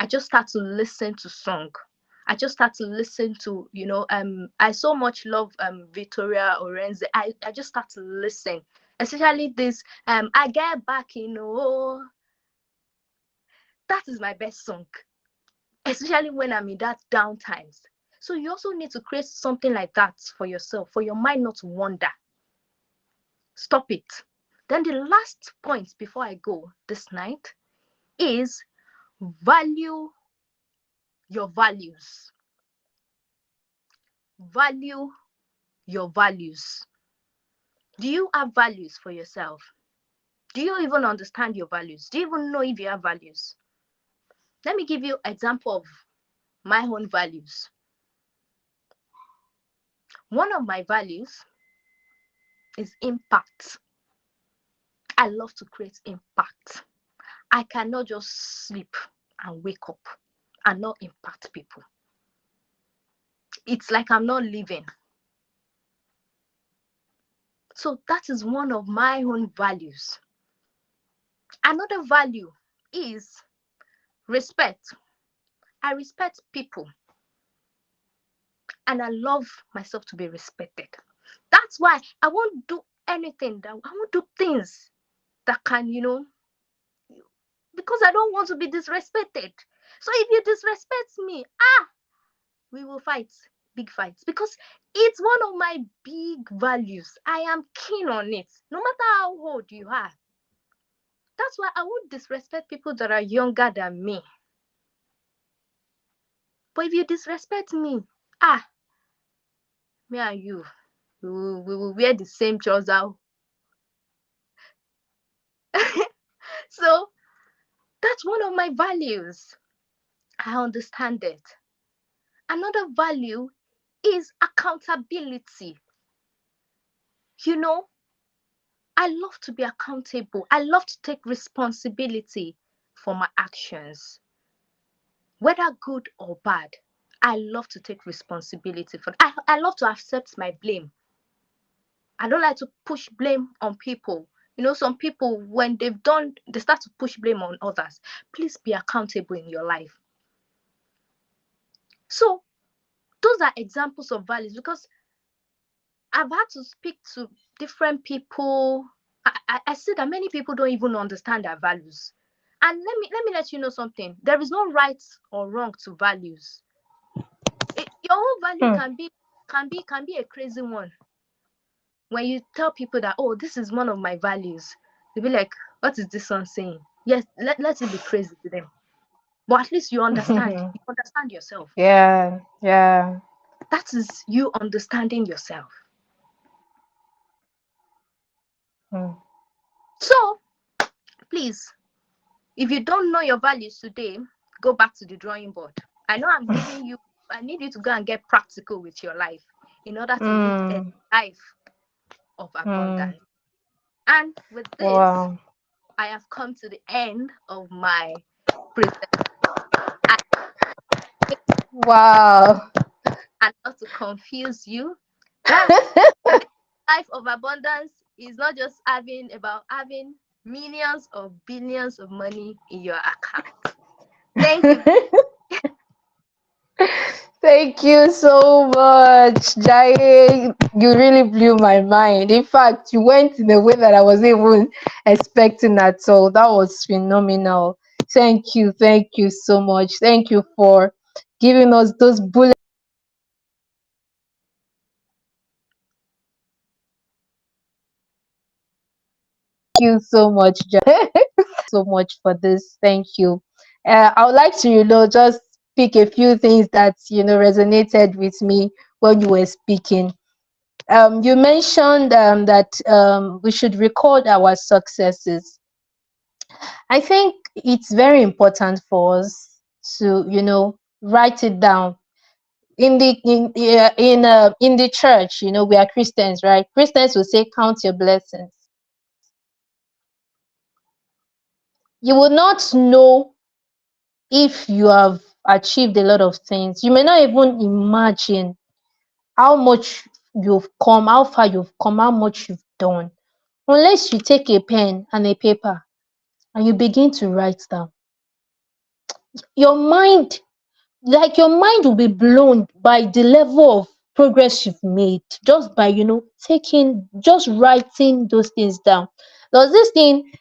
I just start to listen to song. I just start to listen to, I so much love Victoria Orenze. I just start to listen. Especially this I get back, that is my best song. Especially when I'm in that down times. So you also need to create something like that for yourself, for your mind not to wander. Stop it. Then the last point before I go this night is value your values. Value your values. Do you have values for yourself? Do you even understand your values? Do you even know if you have values? Let me give you an example of my own values. One of my values is impact. I love to create impact. I cannot just sleep and wake up and not impact people. It's like I'm not living. So that is one of my own values. Another value is respect. I respect people and I love myself to be respected. That's why I won't do anything I won't do things that can, because I don't want to be disrespected. So if you disrespect me, we will fight, big fights, because it's one of my big values. I am keen on it, no matter how old you are. That's why I won't disrespect people that are younger than me. But if you disrespect me, me and you, we will wear the same trouser. So that's one of my values. I understand it. Another value is accountability. I love to be accountable. I love to take responsibility for my actions, whether good or bad. I love to take responsibility for it. I love to accept my blame. I don't like to push blame on people. Some people, when they've done, they start to push blame on others. Please be accountable in your life. So those are examples of values, because I've had to speak to different people. I see that many people don't even understand their values. And let you know something. There is no right or wrong to values. Your own value can be a crazy one. When you tell people that, oh, this is one of my values, they'll be like, what is this one saying? Yes, let it be crazy to them. But at least you understand. You understand yourself. Yeah, yeah. That is you understanding yourself. Mm. So, please, if you don't know your values today, go back to the drawing board. I know I need you to go and get practical with your life in order to live a life of abundance. And with this, Wow. I have come to the end of my presentation. Wow. And not to confuse you, that life of abundance is not just having millions or billions of money in your account. Thank you. Thank you so much, Jai. You really blew my mind. In fact, you went in a way that I wasn't even expecting at all. That was phenomenal. Thank you so much. Thank you for giving us those bullet you so much, so much for this. Thank you. I would like to, just pick a few things that, resonated with me when you were speaking. You mentioned that we should record our successes. I think it's very important for us to, write it down. In the church, we are Christians, right? Christians will say, count your blessings. You will not know if you have achieved a lot of things. You may not even imagine how much you've come, how far you've come, how much you've done, unless you take a pen and a paper and you begin to write down. Your mind, your mind will be blown by the level of progress you've made just by, just writing those things down. There's this thing,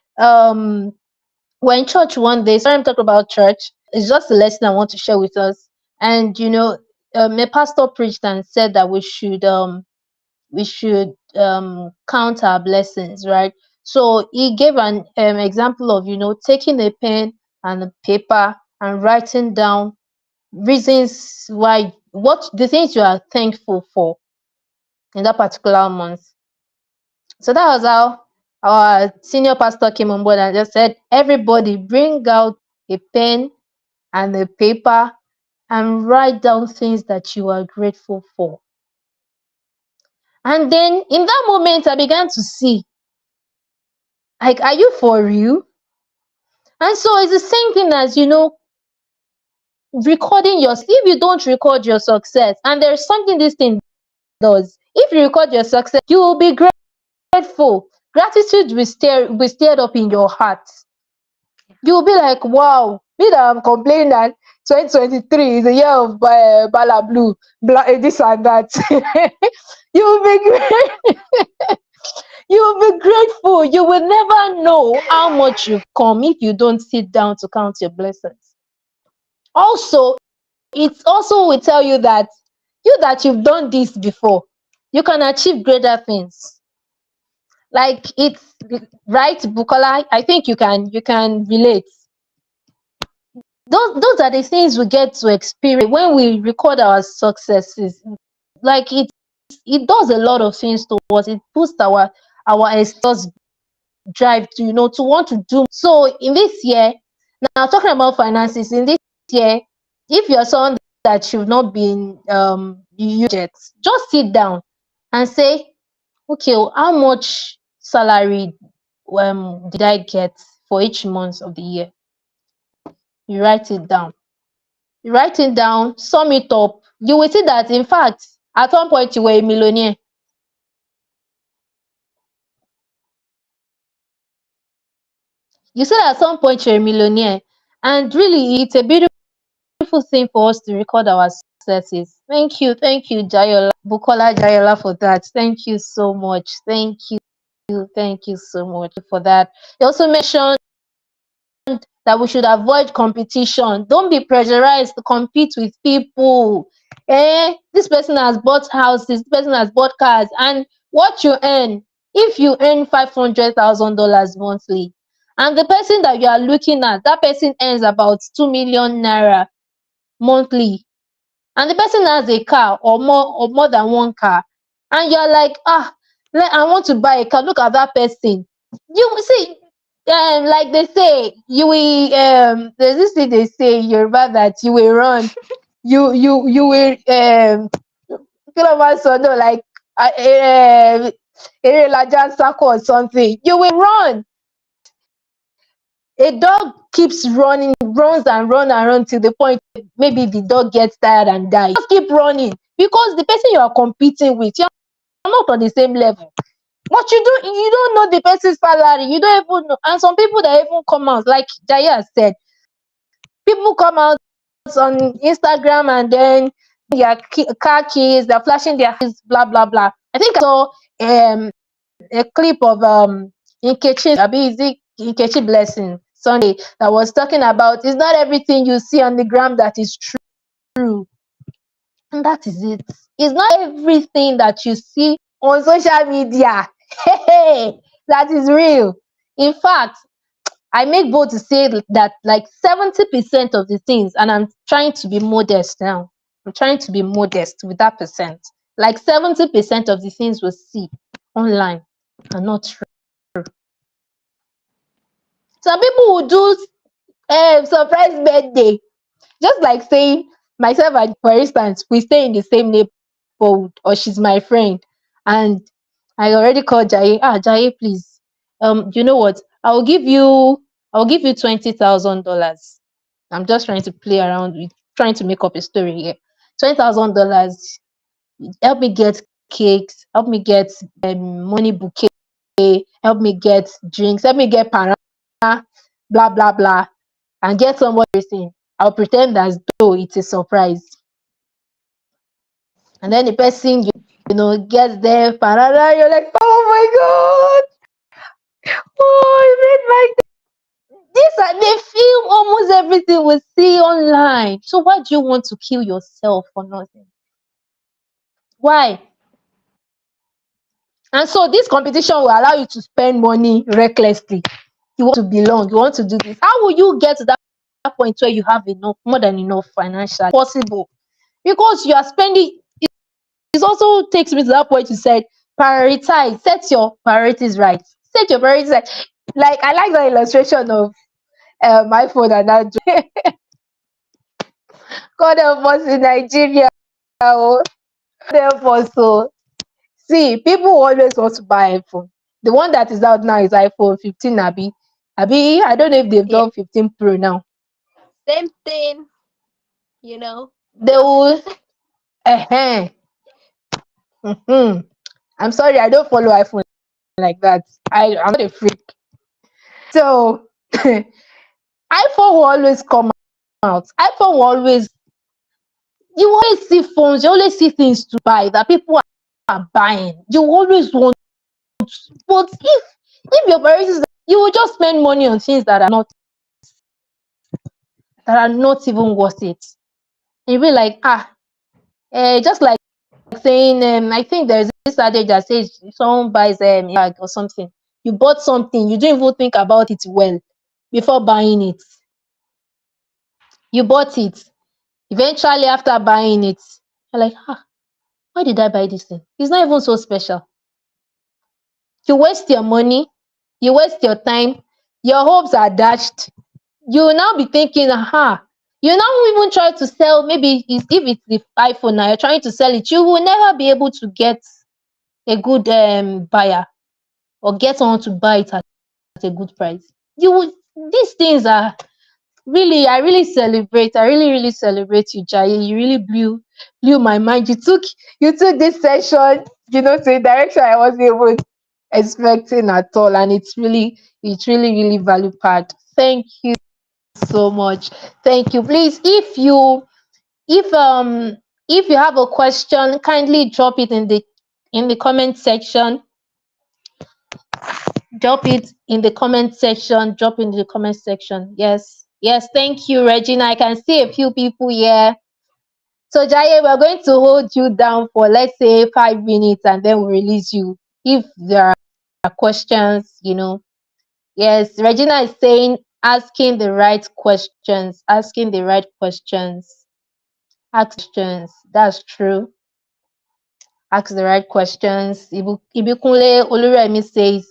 we're in church one day. Sorry, I'm talking about church. It's just a lesson I want to share with us. And a pastor preached and said that we should count our blessings, right? So he gave an example of taking a pen and a paper and writing down reasons why, what the things you are thankful for in that particular month. So that was how our senior pastor came on board and just said, everybody bring out a pen and a paper and write down things that you are grateful for. And then in that moment, I began to see, like, are you for real? And so it's the same thing as, recording your, if you don't record your success, and there's something this thing does, if you record your success, you will be grateful. Gratitude will stir up in your heart. You'll be like, wow, me that I'm complaining that 2023 is a year of bala blue, this and that. You'll be great. You'll be grateful. You will never know how much you've come if you don't sit down to count your blessings. Also, it also will tell you that you've done this before, you can achieve greater things. Like, it's right, Bukola. I think you can relate. Those are the things we get to experience when we record our successes. Like, it does a lot of things to us. It boosts our exhaust drive to to want to do. So in this year, now talking about finances, in this year, if you're someone that you've not been yet, just sit down and say, okay, how much salary did I get for each month of the year? You write it down. You write it down, sum it up. You will see that, in fact, at one point you were a millionaire. You said at some point you're a millionaire. And really, it's a beautiful thing for us to record our successes. Thank you, Jayola, Bukola Jayola, for that. Thank you so much. Thank you so much for that. You also mentioned that we should avoid competition. Don't be pressurized to compete with people. This person has bought houses, this person has bought cars, and what you earn, if you earn $500,000 monthly, and the person that you are looking at, that person earns about 2 million naira monthly, and the person has a car or more than one car, and you're like, I want to buy a car, look at that person. You see, like they say, you will there's this thing they say in Yoruba, that you will run, you will no, like Erelaja Sako or something. You will run. A dog keeps running, runs and run till the point maybe the dog gets tired and dies. Just keep running, because the person you are competing with, you're not on the same level. But you don't know the person's salary. You don't even know. And some people that even come out, like Jaya said, people come out on Instagram and then their car keys, they're flashing their keys, blah blah blah. I think I saw a clip of Nkechi Blessing Sunday that was talking about, it's not everything you see on the gram that is true. And that is it. It's not everything that you see on social media that is real. In fact, I make bold to say that like 70% of the things, and I'm trying to be modest now. I'm trying to be modest with that percent. Like 70% of the things we see online are not true. Some people will do surprise birthday, just like saying myself and for instance, we stay in the same neighborhood or she's my friend, and I already called Jaye. Jaye, please, you know what? I'll give you $20,000. I'm just trying to play around with trying to make up a story here. $20,000. Help me get cakes. Help me get money bouquet. Help me get drinks. Help me get para. Blah blah blah, and get somebody saying, I'll pretend as though it's a surprise. And then the person, gets there, parada, you're like, oh my god, oh, you made my day. They film almost everything we see online. So why do you want to kill yourself for nothing? Why? And so this competition will allow you to spend money recklessly. You want to belong, you want to do this. How will you get to that point where you have enough, more than enough financially? Possible. Because you are spending. It also takes me to that point you said, prioritize, set your priorities right. Set your priorities right. Like I like that illustration of my phone and Android. God help us in Nigeria. Oh, God help us. So see, people always want to buy iPhone. The one that is out now is iPhone 15, Abi, I don't know if they've Yeah, done 15 Pro now. same thing, you know. They will, hmm I'm sorry, I don't follow iPhone like that. I'm not a freak. So iPhone will always come out. iPhone will always, you always see phones, you always see things to buy that people are buying. You always want, but if your priorities, you will just spend money on things that are not even worth it. You'll be like, just like saying, I think there's this adage that says someone buys a bag or something. You bought something, you didn't even think about it well before buying it. You bought it. Eventually, after buying it, you're like, why did I buy this thing? It's not even so special. You waste your money, you waste your time, your hopes are dashed. You will now be thinking, you now even try to sell, maybe if it's the iPhone now, you're trying to sell it, you will never be able to get a good buyer or get someone to buy it at a good price. These things are really, I really celebrate. I really, really celebrate you, Jaye. You really blew my mind. You took this session, to a direction I wasn't even expecting at all. And it's really, really value packed. Thank you so much. Thank you. Please, if you have a question, kindly drop it in the comment section. Drop it in the comment section. Drop in the comment section. Yes. Yes. Thank you, Regina. I can see a few people here. So, Jaye, we're going to hold you down for, let's say, 5 minutes and then we'll release you. If there are questions, Yes. Regina is saying, asking the right questions. Asking the right questions. Ask questions. That's true. Ask the right questions. Ibikunle Oluremi says,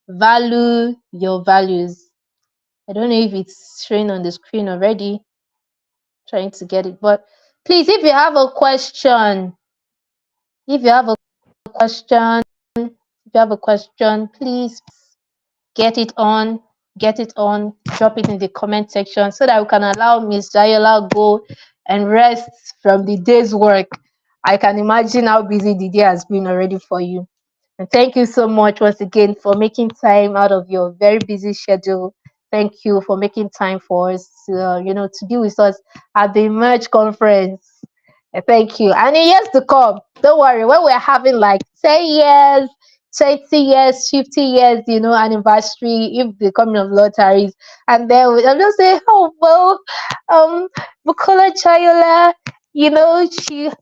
value your values. I don't know if it's showing on the screen already. Trying to get it, but please, if you have a question, if you have a question, please get it on, drop it in the comment section so that we can allow Miss Jayola go and rest from the day's work. I can imagine how busy the day has been already for you. And thank you so much once again for making time out of your very busy schedule. Thank you for making time for us to be with us at the Emerge conference. Thank you. And in years to come, don't worry, when we're having like 10 years, 20 years, 50 years, anniversary, if the coming of lotteries, and then I'm just saying, oh, well, Bukola Chayola, she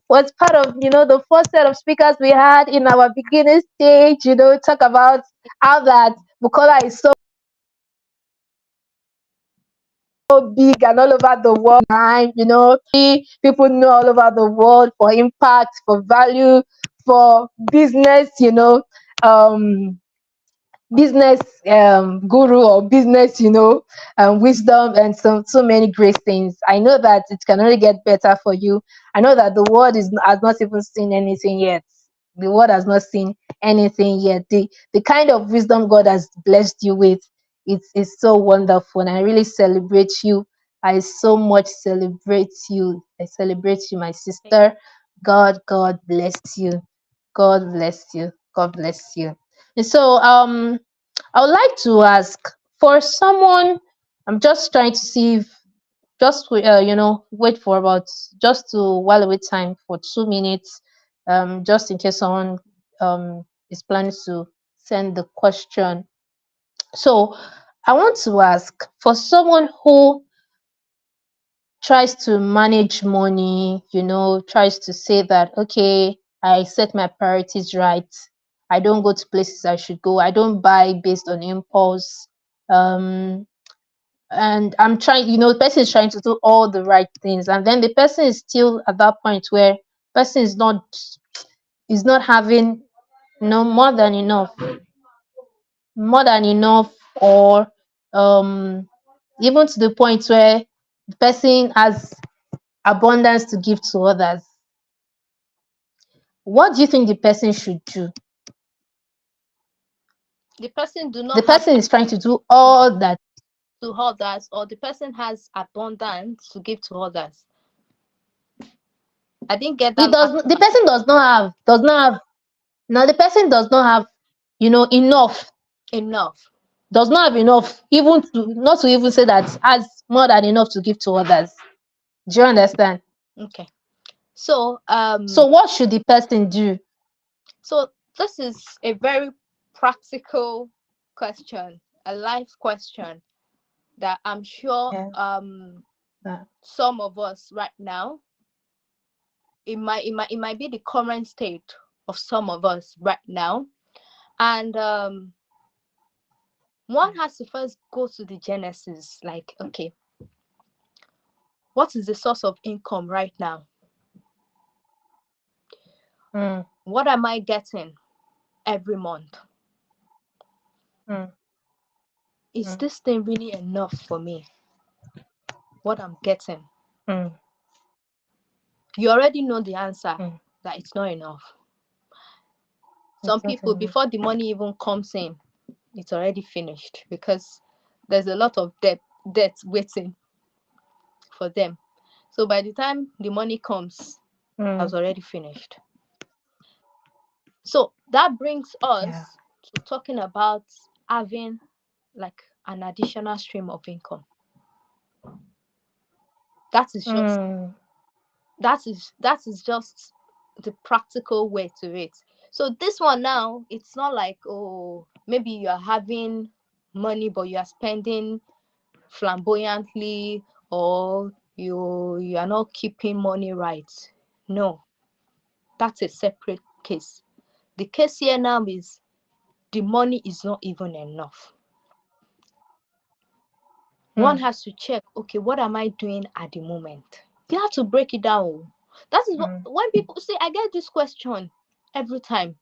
was part of, the first set of speakers we had in our beginning stage, talk about how that Bukola is so big and all over the world. People know all over the world for impact, for value, for business. Business guru or business wisdom and so many great things. I know that it can only get better for you. I know that the world has not even seen anything yet. The world has not seen anything yet. The kind of wisdom God has blessed you with, it's so wonderful, and I really celebrate you. I so much celebrate you. I celebrate you, my Thank sister. God bless you. God bless you. God bless you. And so I would like to ask for someone. I'm just trying to see if wait for about just to while away time for 2 minutes, just in case someone is planning to send the question. So I want to ask for someone who tries to manage money, tries to say that, okay, I set my priorities right. I don't go to places I should go. I don't buy based on impulse. Um, and I'm trying, the person is trying to do all the right things. And then the person is still at that point where person is not having, more than enough, or um even to the point where the person has abundance to give to others. What do you think the person should do? The person do The not have person is trying to do all that. to others, or the person has abundance to give to others. I didn't get He that does. last The part. person does not have. Now the person does not have, enough. Enough. Does not have enough, even to not to even say that has more than enough to give to others. Do you understand? Okay. So So what should the person do? so this is a very practical question, a life question that I'm sure Yeah. Yeah. some of us right now, it might be the current state of some of us right now. And one has to first go to the genesis, like, okay, what is the source of income right now? Mm, What am I getting every month? mm, Is mm, this thing really enough for me? What I'm getting? mm, You already know the answer, mm. that it's not enough. Some It's not people, enough. before the money even comes in, it's already finished, because there's a lot of debt waiting for them. So by the time the money comes, it has Mm, already finished. So that brings yeah. us to talking about having like an additional stream of income. That is just Mm, that is just the practical way to it. So this one now, it's not like, oh, maybe you are having money but you are spending flamboyantly, or you are not keeping money right. No, that's a separate case. The case here now is the money is not even enough. One mm, has to check, okay, what am I doing at the moment? You have to break it down. That is what, mm, when people say, I get this question every time.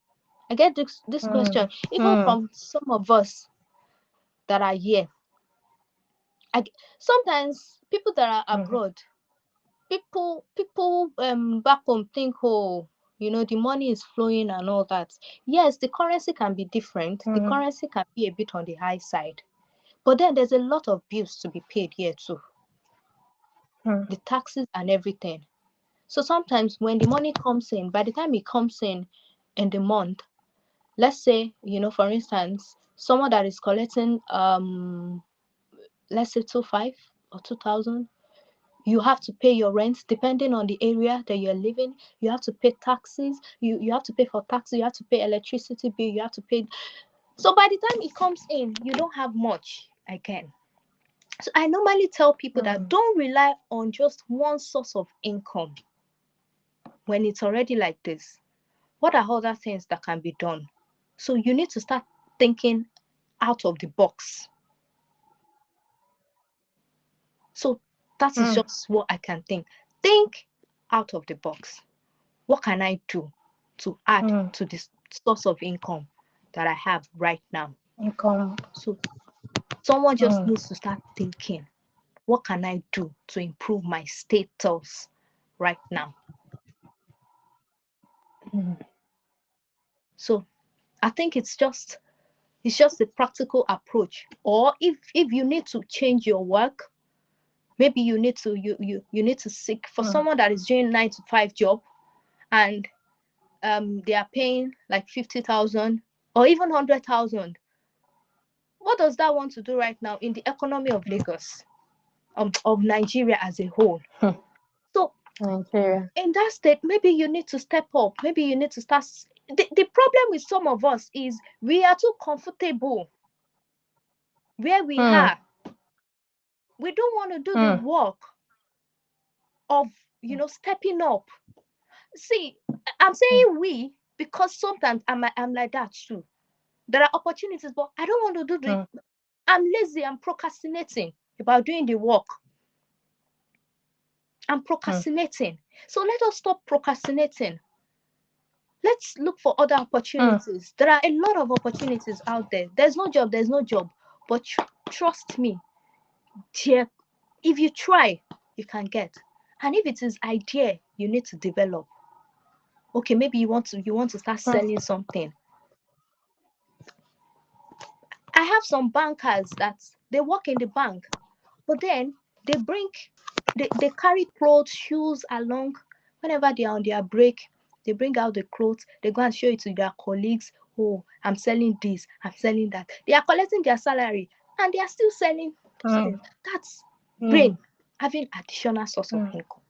I get this mm, question, even mm, from some of us that are here. Sometimes people that are mm, abroad, people back home think, oh, the money is flowing and all that. Yes, the currency can be different. The mm, currency can be a bit on the high side. But then there's a lot of bills to be paid here too. mm, The taxes and everything. So sometimes when the money comes in, by the time it comes in the month, let's say, for instance, someone that is collecting let's say 25 or 2000, you have to pay your rent depending on the area that you're living. You have to pay taxes, you have to pay for taxes, you have to pay electricity bill, you have to pay. So by the time it comes in, you don't have much again. So I normally tell people that mm, don't rely on just one source of income when it's already like this. What are other things that can be done? So you need to start thinking out of the box. So that is Mm. just what I can think. Think out of the box. What can I do to add Mm. to this source of income that I have right now? Income. So someone just Mm. needs to start thinking, what can I do to improve my status right now? Mm. So I think it's just a practical approach. Or if you need to change your work, maybe you need to seek for Mm. someone that is doing 9 to 5 job, and they are paying like 50,000 or even 100,000. What does that want to do right now in the economy of Lagos, of Nigeria as a whole? Hmm. So Nigeria. in that state, maybe you need to step up. Maybe you need to start. The problem with some of us is we are too comfortable where we Mm. are. We don't want to do the Mm. work of stepping up. See, I'm Mm. saying we because sometimes I'm like that too. There are opportunities, but I don't want to do the. Mm. I'm lazy. I'm procrastinating about doing the work. I'm Mm. procrastinating. So let us stop procrastinating. Let's look for other Mm. opportunities. There are a lot of opportunities out there. There's no job. There's no job. But trust me, dear, if you try, you can get. And if it is idea you need to develop, okay, maybe you want to start Mm. selling something. I have some bankers that they work in the bank, but then they bring they carry clothes, shoes along whenever they are on their break. They bring out the clothes, they go and show it to their colleagues. Oh, I'm selling this, I'm selling that. They are collecting their salary and they are still selling those Mm. things. That's Mm. brain having additional source of Mm. income.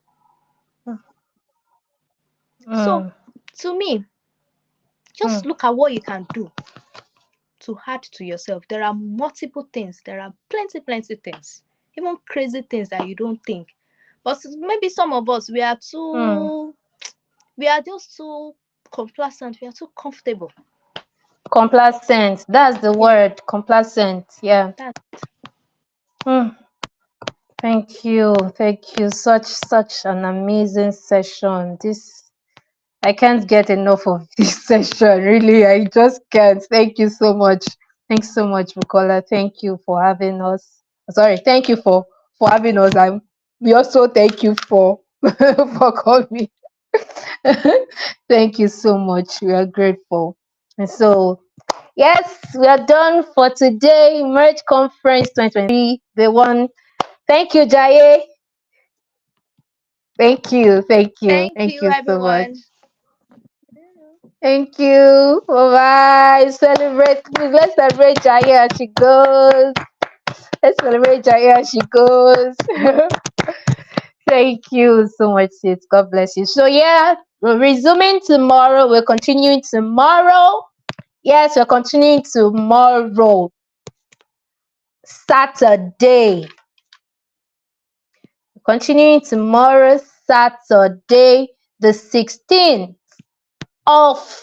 So Mm. to me, just Mm. look at what you can do to add to yourself. There are multiple things. There are plenty things, even crazy things that you don't think. But maybe some of us Mm. we are just too complacent. We are too comfortable. Complacent. That's the Yeah, word. Complacent. Yeah. that's Mm. Thank you. Thank you. Such an amazing session. This I can't get enough of this session. Really, I just can't. Thank you so much. Thanks so much, Bukola. Thank you for having us. Sorry, thank you for having us. We also thank you for for calling me. Thank you so much. We are grateful. And so, yes, we are done for today. Merge Conference 2023, the one. Thank you, Jaye. Thank you. Thank you. thank Thank you you so much. everyone. Thank you. Bye bye. Celebrate. Please, let's celebrate Jaya as she goes. Let's celebrate Jaya as she goes. Thank you so much, sis. God bless you. So yeah, we're resuming tomorrow. We're continuing tomorrow. Yes, we're continuing tomorrow, Saturday. Continuing tomorrow, Saturday, the 16th of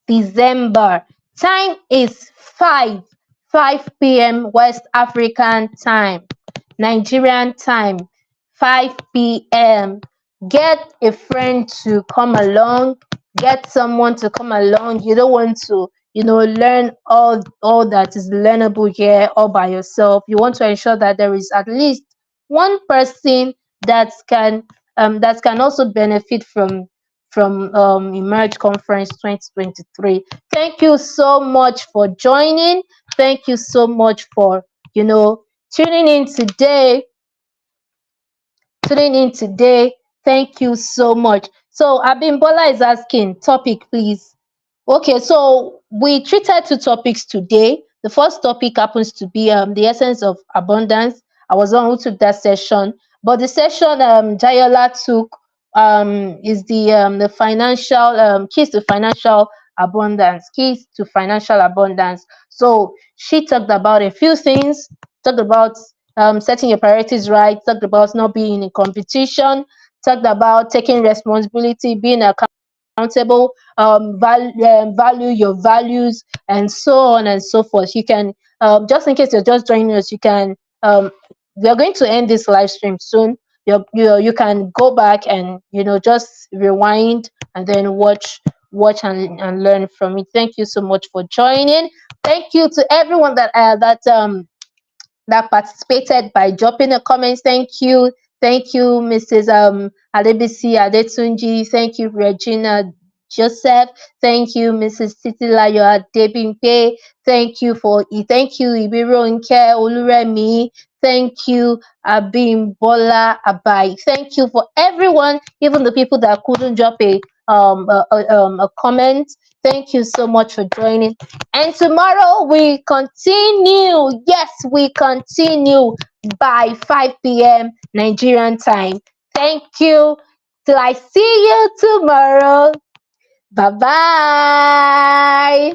December. Time is 5 p.m. West African time, Nigerian time, 5 p.m. Get a friend to come along, get someone to come along. You don't want to, learn all that is learnable here all by yourself. You want to ensure that there is at least one person that can also benefit from Emerge Conference 2023. Thank you so much for joining. Thank you so much for tuning in today. Thank you so much. So Abimbola is asking topic, please. Okay, so we treated two topics today. The first topic happens to be the essence of abundance. I was the one who took that session, but the session Jayola took is the financial keys to financial abundance. Keys to financial abundance. So she talked about a few things. Talked about setting your priorities right. Talked about not being in competition. Talked about taking responsibility, being accountable, value your values, and so on and so forth. You can just in case you're just joining us, you can we are going to end this live stream soon. You can go back and just rewind and then watch and learn from it. Thank you so much for joining. Thank you to everyone that participated by dropping the comments. Thank you. Thank you, Mrs. Adebisi Adetunji. Thank you, Regina Joseph. Thank you, Mrs. Titilayo Adebimpe. Thank you, Ibironke Oluremi. Thank you, Abimbola Abai. Thank you for everyone, even the people that couldn't drop a comment. Thank you so much for joining. And tomorrow we continue. Yes, we continue by 5 p.m. Nigerian time. Thank you. Till I see you tomorrow. Bye bye.